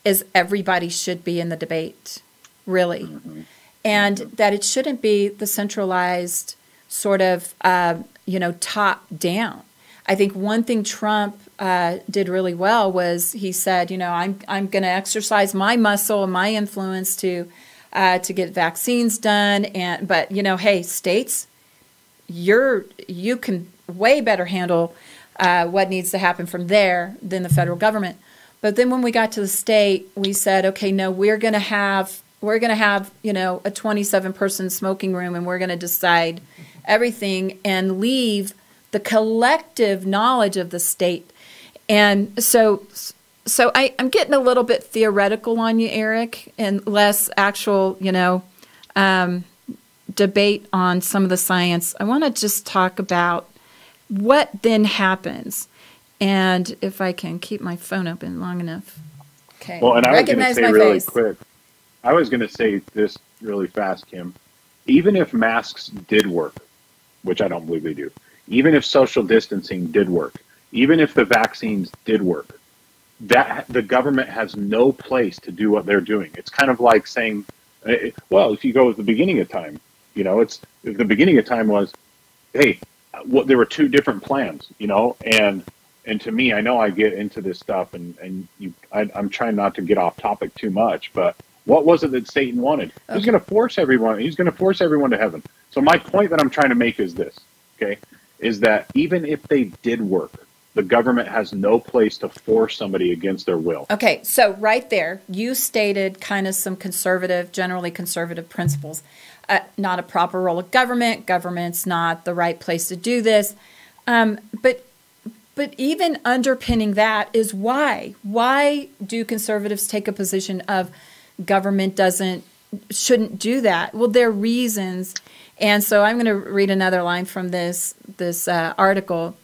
is everybody should be in the debate, really. Mm-hmm. And that it shouldn't be the centralized sort of, top down. I think one thing Trump did really well was he said, I'm going to exercise my muscle and my influence to get vaccines done. But hey, states, you can way better handle what needs to happen from there than the federal government. But then when we got to the state, we said, okay, no, we're going to have a 27-person smoking room, and we're going to decide everything and leave the collective knowledge of the state. And so I'm getting a little bit theoretical on you, Eric, and less actual, debate on some of the science. I want to just talk about what then happens. And if I can keep my phone open long enough. Okay. Well, and I was going to say really quick, I was going to say this really fast, Kim. Even if masks did work, which I don't believe they do, even if social distancing did work, even if the vaccines did work, that the government has no place to do what they're doing. It's kind of like saying, well, if you go with the beginning of time, the beginning of time was, hey, there were two different plans, and to me, I know I get into this stuff, I'm trying not to get off topic too much, but what was it that Satan wanted? Okay. He's going to force everyone to heaven. So my point that I'm trying to make is this, okay, is that even if they did work, the government has no place to force somebody against their will. Okay, so right there, you stated kind of some generally conservative principles. Not a proper role of government. Government's not the right place to do this. But even underpinning that is why. Why do conservatives take a position of government shouldn't do that? Well, there are reasons. And so I'm going to read another line from this article.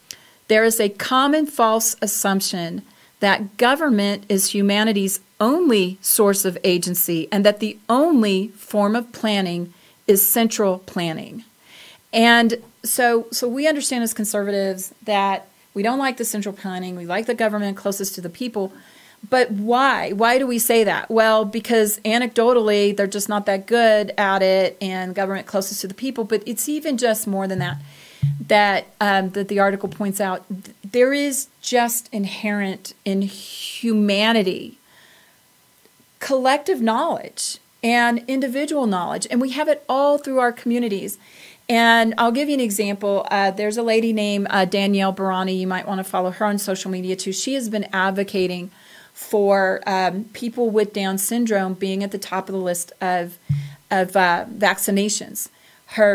There is a common false assumption that government is humanity's only source of agency and that the only form of planning is central planning. And so we understand as conservatives that we don't like the central planning. We like the government closest to the people. But why? Why do we say that? Well, because anecdotally, they're just not that good at it, and government closest to the people. But it's even just more than that. That the article points out, there is just inherent in humanity collective knowledge and individual knowledge, and we have it all through our communities. And I'll give you an example. There's a lady named Danielle Barani. You might want to follow her on social media too. She has been advocating for people with Down syndrome being at the top of the list of vaccinations.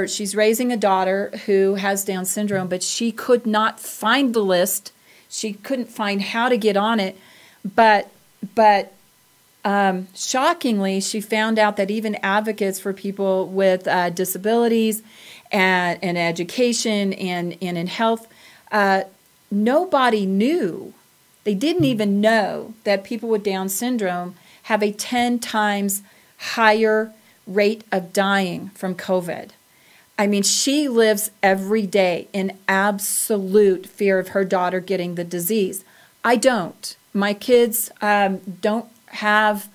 She's raising a daughter who has Down syndrome, but she could not find the list. She couldn't find how to get on it. But shockingly, she found out that even advocates for people with disabilities and education and in health, nobody knew. They didn't even know that people with Down syndrome have a 10 times higher rate of dying from COVID. I mean, she lives every day in absolute fear of her daughter getting the disease. I don't. My kids don't have,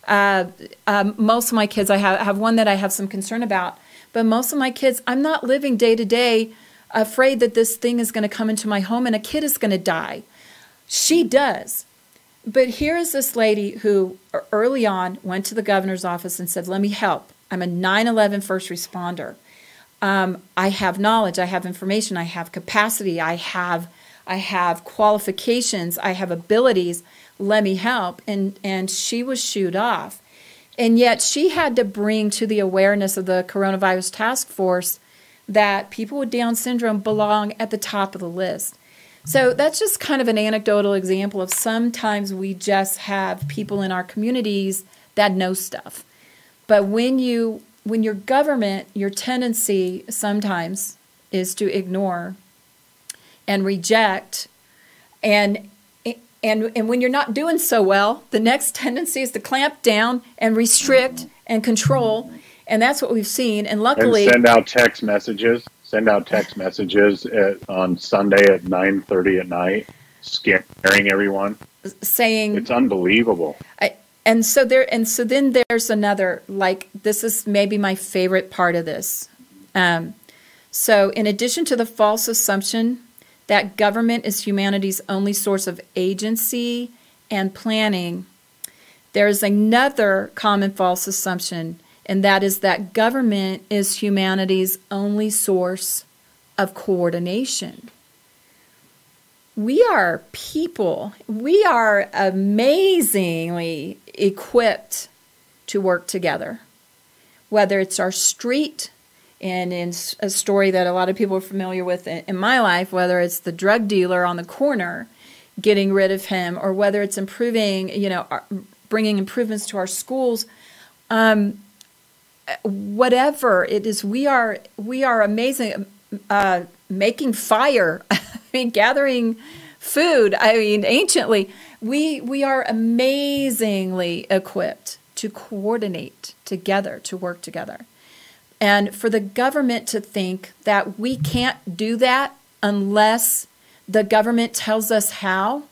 most of my kids, I have one that I have some concern about, but most of my kids, I'm not living day to day afraid that this thing is going to come into my home and a kid is going to die. She does. But here is this lady who early on went to the governor's office and said, let me help. I'm a 9/11 first responder. I have knowledge, I have information, I have capacity, I have qualifications, I have abilities, let me help. And she was shooed off. And yet she had to bring to the awareness of the coronavirus task force that people with Down syndrome belong at the top of the list. So that's just kind of an anecdotal example of sometimes we just have people in our communities that know stuff. But when your government, your tendency sometimes is to ignore and reject, and when you're not doing so well, the next tendency is to clamp down and restrict and control, and that's what we've seen. And luckily, and send out text messages on Sunday at 9:30 at night, scaring everyone, saying it's unbelievable. And so then there's another, like, this is maybe my favorite part of this. So in addition to the false assumption that government is humanity's only source of agency and planning, there is another common false assumption, and that is that government is humanity's only source of coordination. We are people. We are amazingly equipped to work together. Whether it's our street, and in a story that a lot of people are familiar with in my life, whether it's the drug dealer on the corner, getting rid of him, or whether it's improving, bringing improvements to our schools, whatever it is, we are amazing. Making fire, gathering food. Anciently, we are amazingly equipped to coordinate together, to work together. And for the government to think that we can't do that unless the government tells us how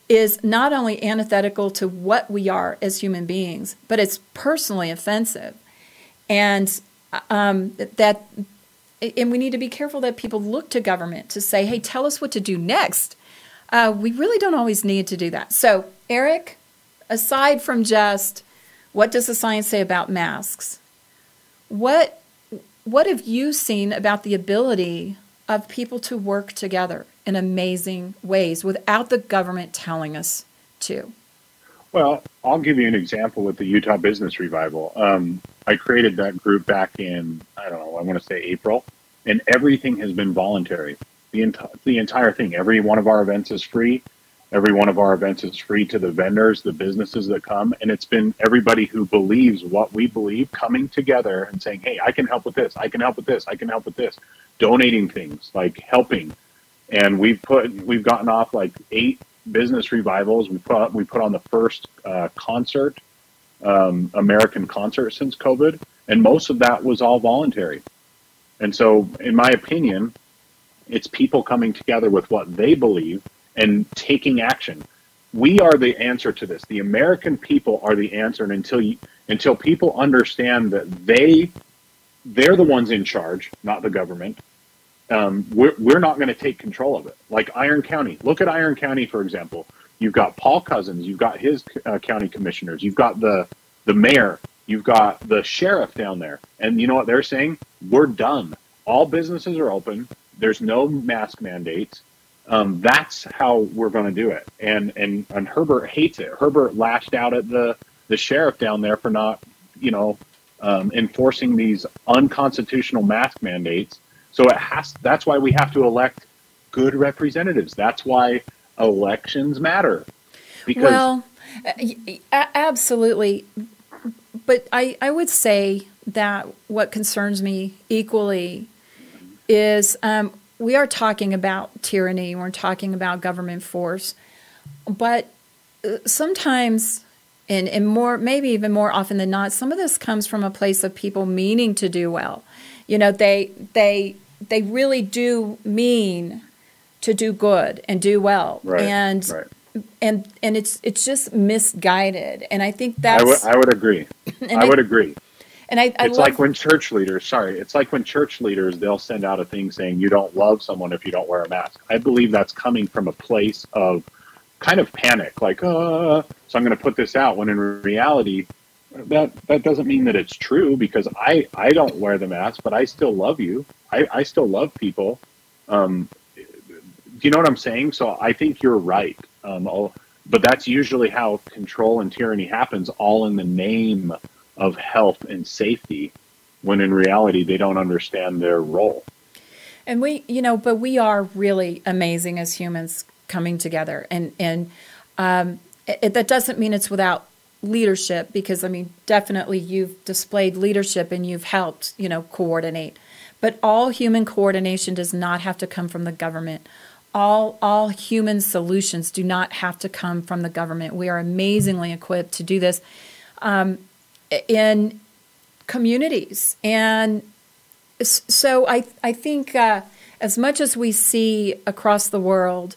is not only antithetical to what we are as human beings, but it's personally offensive. And and we need to be careful that people look to government to say, hey, tell us what to do next. We really don't always need to do that. So, Eric, aside from just what does the science say about masks, what have you seen about the ability of people to work together in amazing ways without the government telling us to? Well, I'll give you an example with the Utah Business Revival. I created that group back in, I want to say April, and everything has been voluntary. The entire thing, every one of our events is free. Every one of our events is free to the vendors, the businesses that come, and it's been everybody who believes what we believe coming together and saying, hey, I can help with this, I can help with this, I can help with this, donating things, like helping. And we've gotten off like 8 business revivals. We put on the first concert, American concert since COVID, and most of that was all voluntary. And so, in my opinion, it's people coming together with what they believe and taking action. We are the answer to this. The American people are the answer, and until people understand that they're the ones in charge, not the government, we're not going to take control of it. Like Iron County. Look at Iron County, for example. You've got Paul Cousins. You've got his county commissioners. You've got the mayor. You've got the sheriff down there. And you know what they're saying? We're done. All businesses are open. There's no mask mandates. That's how we're going to do it. And Herbert hates it. Herbert lashed out at the sheriff down there for not, enforcing these unconstitutional mask mandates. So that's why we have to elect good representatives. That's why elections matter. Because absolutely. But I would say that what concerns me equally is we are talking about tyranny. We're talking about government force. But sometimes, and more, maybe even more often than not, some of this comes from a place of people meaning to do well. They really do mean to do good and do well, right, and it's just misguided. And I think that's I would agree. I would agree. And it's like when church leaders, they'll send out a thing saying you don't love someone if you don't wear a mask. I believe that's coming from a place of kind of panic, like, so I'm going to put this out, when in reality, that doesn't mean that it's true, because I don't wear the mask, but I still love you. I still love people. Do you know what I'm saying? So I think you're right. But that's usually how control and tyranny happens, all in the name of health and safety, when in reality they don't understand their role. And but we are really amazing as humans coming together. And that doesn't mean it's without leadership, because, I mean, definitely you've displayed leadership and you've helped, coordinate. But all human coordination does not have to come from the government. All human solutions do not have to come from the government. We are amazingly equipped to do this in communities. And so I think as much as we see across the world,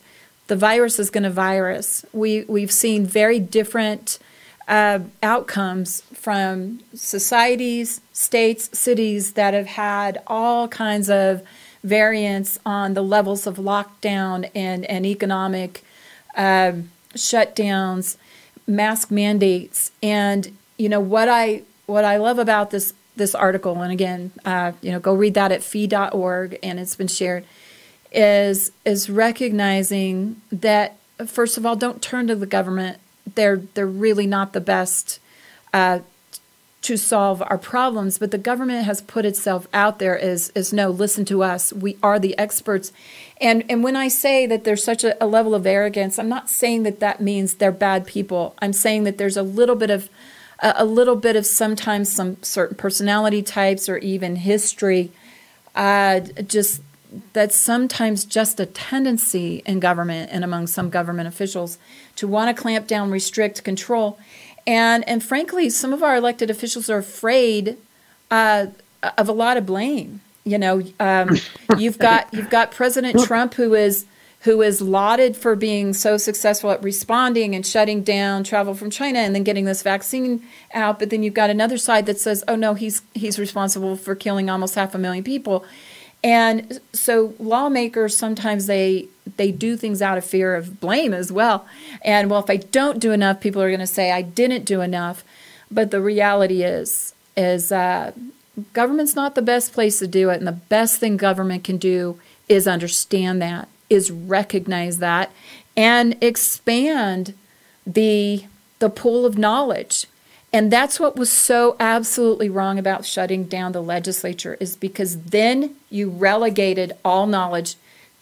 the virus is going to virus. We've seen very different outcomes from societies, states, cities that have had all kinds of variants on the levels of lockdown and economic shutdowns, mask mandates. And what I love about this article, and again, go read that at fee.org, and it's been shared, is recognizing that, first of all, don't turn to the government. They're really not the best to solve our problems, but the government has put itself out there as no, listen to us. We are the experts. And when I say that there's such a level of arrogance, I'm not saying that means they're bad people. I'm saying that there's a little bit of sometimes some certain personality types or even history, just that's sometimes just a tendency in government and among some government officials to want to clamp down, restrict, control. And frankly, some of our elected officials are afraid of a lot of blame. You've got President Trump, who is lauded for being so successful at responding and shutting down travel from China and then getting this vaccine out. But then you've got another side that says, oh no, he's responsible for killing almost 500,000 people. And so lawmakers, sometimes they do things out of fear of blame as well. And, well, if I don't do enough, people are going to say I didn't do enough. But the reality is government's not the best place to do it. And the best thing government can do is understand that, is recognize that, and expand the pool of knowledge. And that's what was so absolutely wrong about shutting down the legislature, is because then you relegated all knowledge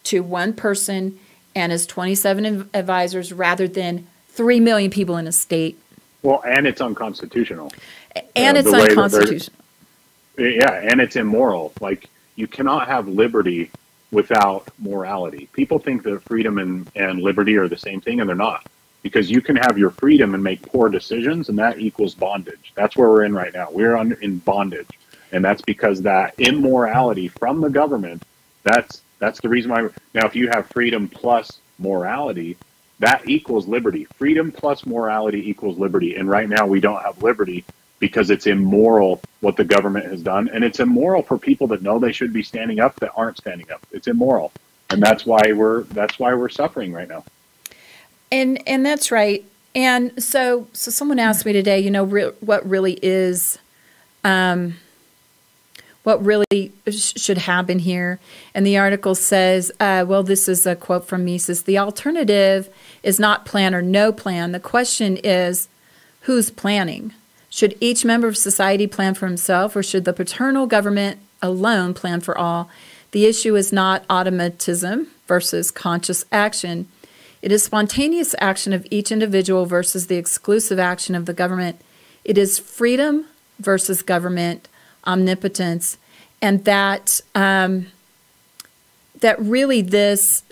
to one person and his 27 advisors rather than 3 million people in a state. Well, and it's unconstitutional. And it's unconstitutional. Yeah, and it's immoral. Like, you cannot have liberty without morality. People think that freedom and liberty are the same thing, and they're not. Because you can have your freedom and make poor decisions, and that equals bondage. That's where we're in right now. We're in bondage. And that's because that immorality from the government, that's the reason why. Now, if you have freedom plus morality, that equals liberty. Freedom plus morality equals liberty. And right now we don't have liberty because it's immoral what the government has done. And it's immoral for people that know they should be standing up that aren't standing up. It's immoral. And that's why we're suffering right now. And that's right. And so someone asked me today, what really should happen here. And the article says, this is a quote from Mises, the alternative is not plan or no plan. The question is, who's planning? Should each member of society plan for himself, or should the paternal government alone plan for all? The issue is not automatism versus conscious action. It is spontaneous action of each individual versus the exclusive action of the government. It is freedom versus government omnipotence, and that really this,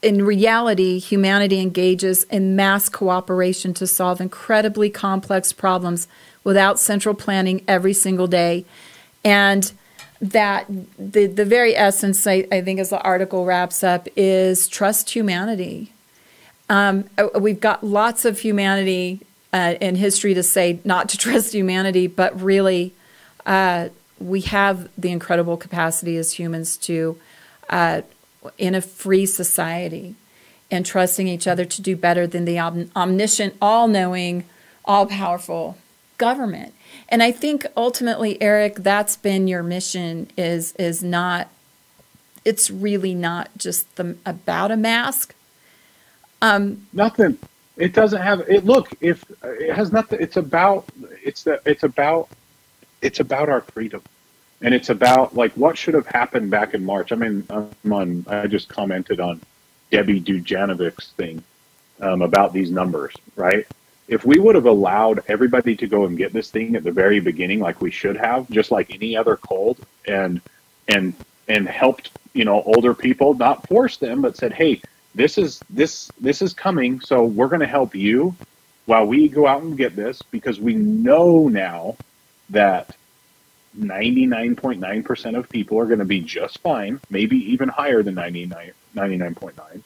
in reality, humanity engages in mass cooperation to solve incredibly complex problems without central planning every single day, and that the very essence, I think, as the article wraps up, is trust humanity. We've got lots of humanity in history to say not to trust humanity, but really we have the incredible capacity as humans to, in a free society, and trusting each other to do better than the omniscient, all-knowing, all-powerful government. And I think ultimately, Eric, that's been your mission, is not, it's really not just about a mask. Nothing. It doesn't have it. Look, if it has nothing, it's about our freedom, and it's about like what should have happened back in March. I mean, I just commented on Debbie Dujanovic's thing about these numbers, right? If we would have allowed everybody to go and get this thing at the very beginning, like we should have, just like any other cold, and helped, older people, not force them, but said, hey, this is coming, so we're going to help you while we go out and get this, because we know now that 99.9% of people are going to be just fine, maybe even higher than 99.9.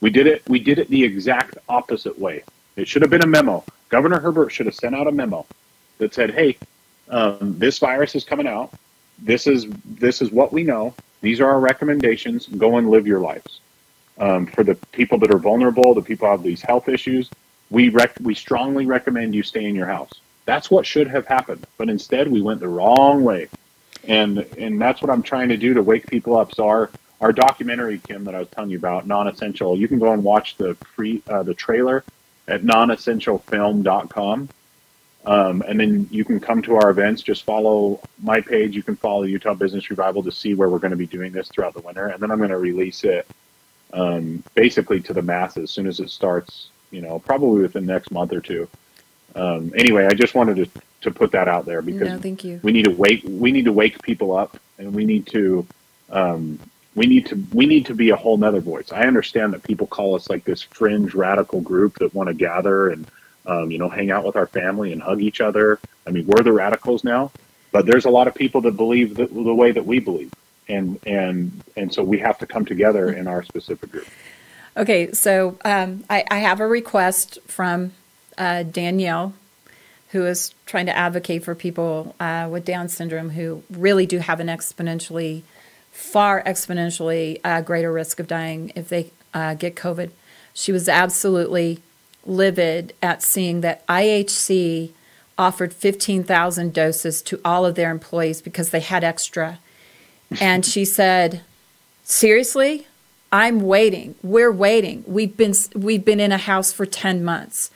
We did it the exact opposite way. It should have been a memo. Governor Herbert should have sent out a memo that said, hey, this virus is coming out. This is what we know. These are our recommendations. Go and live your lives. For the people that are vulnerable, the people who have these health issues, we strongly recommend you stay in your house. That's what should have happened. But instead, we went the wrong way. And that's what I'm trying to do to wake people up. So our documentary, Kim, that I was telling you about, Non-Essential, you can go and watch the trailer at nonessentialfilm.com. And then you can come to our events. Just follow my page. You can follow Utah Business Revival to see where we're going to be doing this throughout the winter. And then I'm going to release it basically to the masses as soon as it starts, probably within the next month or two. Anyway, I just wanted to put that out there because no, thank you. we need to wake people up, and we need to be a whole nother voice. I understand that people call us like this fringe radical group that want to gather and hang out with our family and hug each other. I mean, we're the radicals now, but there's a lot of people that believe the way that we believe, and so we have to come together in our specific group. Okay, so I have a request from Danielle, who is trying to advocate for people with Down syndrome who really do have an far exponentially greater risk of dying if they get COVID. She was absolutely livid at seeing that IHC offered 15,000 doses to all of their employees because they had extra. And she said, seriously? I'm waiting. We're waiting. We've been in a house for 10 months.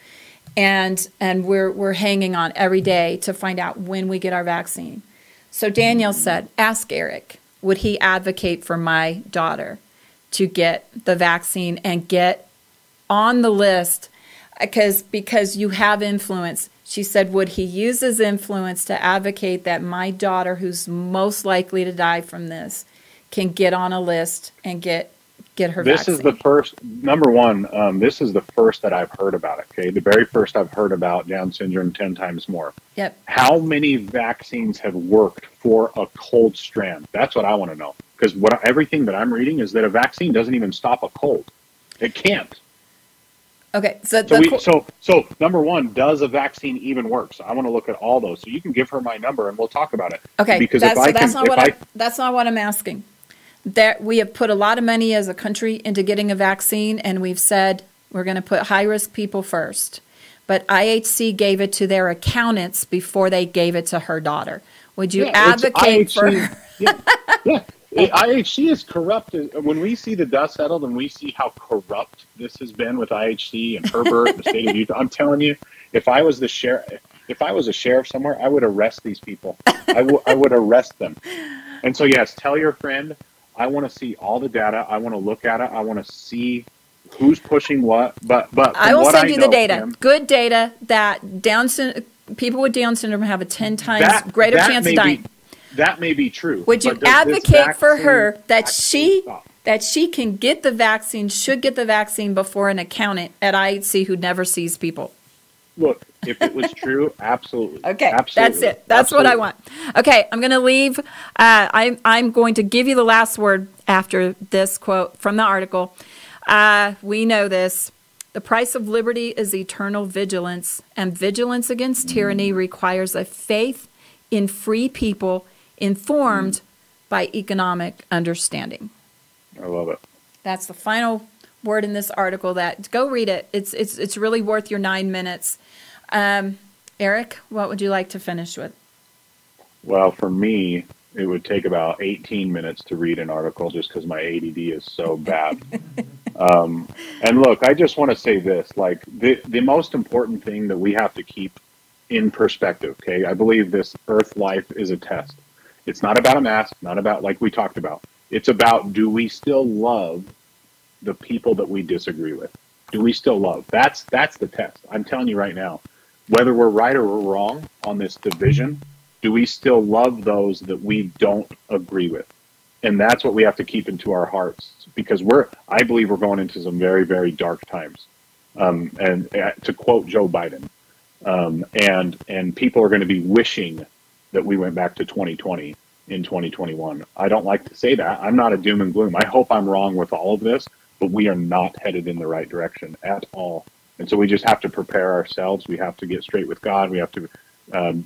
And we're hanging on every day to find out when we get our vaccine. So Danielle said, ask Eric, would he advocate for my daughter to get the vaccine and get on the list because you have influence. She said, would he use his influence to advocate that my daughter, who's most likely to die from this, can get on a list and get her vaccine? This is the first, number one, this is the first that I've heard about it, okay? The very first I've heard about Down syndrome 10 times more. Yep. How many vaccines have worked for a cold strand? That's what I want to know. Because everything that I'm reading is that a vaccine doesn't even stop a cold. It can't. Okay. So number one, does a vaccine even work? So I want to look at all those. So you can give her my number and we'll talk about it. Okay. Because that's not what I'm asking. That we have put a lot of money as a country into getting a vaccine, and we've said we're going to put high-risk people first. But IHC gave it to their accountants before they gave it to her daughter. Would you advocate for her? Yeah. IHC is corrupt. When we see the dust settled and we see how corrupt this has been with IHC and Herbert and the state of Utah, I'm telling you, if I was a sheriff somewhere, I would arrest these people. I would arrest them. And so, yes, tell your friend, I want to see all the data. I want to look at it. I want to see who's pushing what. But I will send you the data. Kim, good data that people with Down syndrome have a 10 times greater chance of dying. That may be true. Would you advocate for her that she can get the vaccine, should get the vaccine before an accountant at IHC who never sees people? Look, if it was true, absolutely. Okay, absolutely. That's it. That's what I want. Okay, I'm going to leave. I'm going to give you the last word after this quote from the article. We know this. The price of liberty is eternal vigilance, and vigilance against tyranny requires a faith in free people informed by economic understanding. I love it. That's the final word in this article. That go read it. It's really worth your 9 minutes. Eric, what would you like to finish with? Well, for me, it would take about 18 minutes to read an article just because my ADD is so bad. And look, I just want to say this, like the most important thing that we have to keep in perspective, okay? I believe this earth life is a test. It's not about a mask, not about, like we talked about. It's about, do we still love the people that we disagree with? Do we still love? That's the test. I'm telling you right now, whether we're right or we're wrong on this division, do we still love those that we don't agree with? And that's what we have to keep into our hearts, because I believe we're going into some very, very dark times. And to quote Joe Biden, and people are going to be wishing that we went back to 2020 in 2021. I don't like to say that. I'm not a doom and gloom. I hope I'm wrong with all of this, but we are not headed in the right direction at all. And so we just have to prepare ourselves. We have to get straight with God. We have to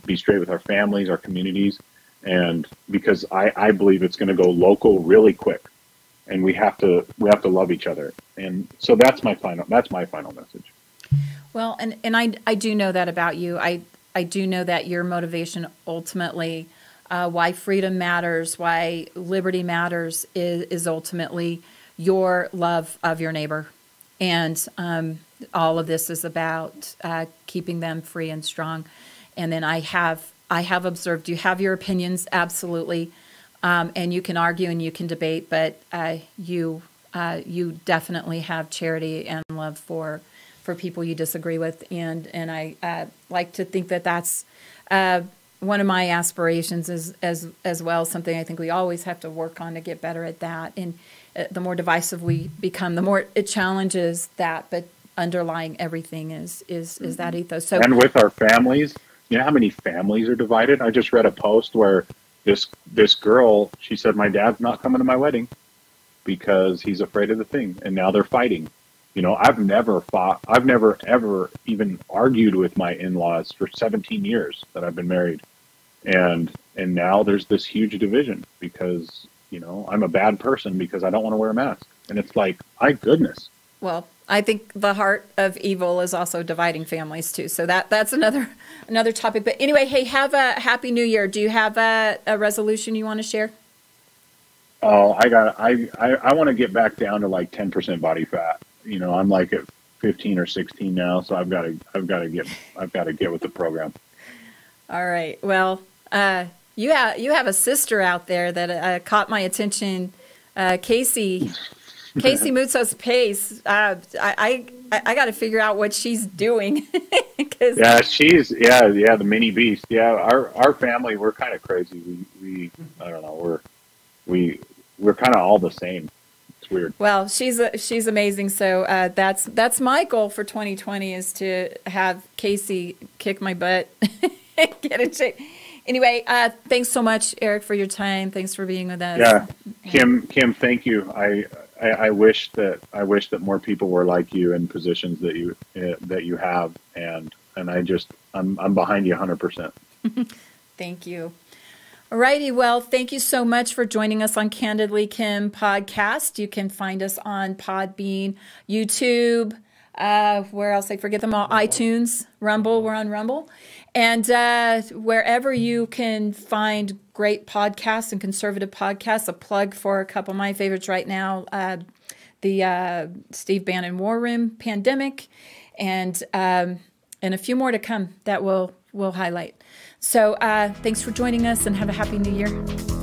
be straight with our families, our communities, and because I believe it's going to go local really quick, and we have to love each other. And so that's my final message. Well, and I do know that about you. I do know that your motivation ultimately, why freedom matters, why liberty matters, is ultimately your love of your neighbor. And all of this is about keeping them free and strong. And then I have observed you have your opinions, absolutely, and you can argue and you can debate, but you definitely have charity and love for people you disagree with, and I like to think that that's one of my aspirations as well. Something I think we always have to work on to get better at that. And the more divisive we become, the more it challenges that. But underlying everything is that ethos. So, and with our families, you know how many families are divided? I just read a post where this girl, she said, my dad's not coming to my wedding because he's afraid of the thing, and now they're fighting. You know, I've never ever even argued with my in-laws for 17 years that I've been married. And now there's this huge division because, you know, I'm a bad person because I don't want to wear a mask. And it's like, my goodness. Well, I think the heart of evil is also dividing families too. So that's another topic. But anyway, hey, have a happy new year. Do you have a resolution you want to share? Oh, I want to get back down to like 10% body fat. You know, I'm like at 15 or 16 now, so I've got to get with the program. All right. Well, you have a sister out there that caught my attention, Casey Mutzos Pace. I got to figure out what she's doing. Yeah, she's the mini beast. Yeah, our family, we're kind of crazy. We I don't know, we're kind of all the same. It's weird. Well, she's amazing. So that's my goal for 2020 is to have Casey kick my butt, get in shape. Anyway, thanks so much, Eric, for your time. Thanks for being with us. Yeah, Kim, thank you. I wish that more people were like you in positions that you have, and I'm behind you 100%. Thank you. All righty. Well, thank you so much for joining us on Candidly Kim podcast. You can find us on Podbean, YouTube, where else? I forget them all. iTunes, Rumble. We're on Rumble. And wherever you can find great podcasts and conservative podcasts, a plug for a couple of my favorites right now, the Steve Bannon War Room Pandemic, and a few more to come that we'll highlight. So thanks for joining us, and have a happy new year.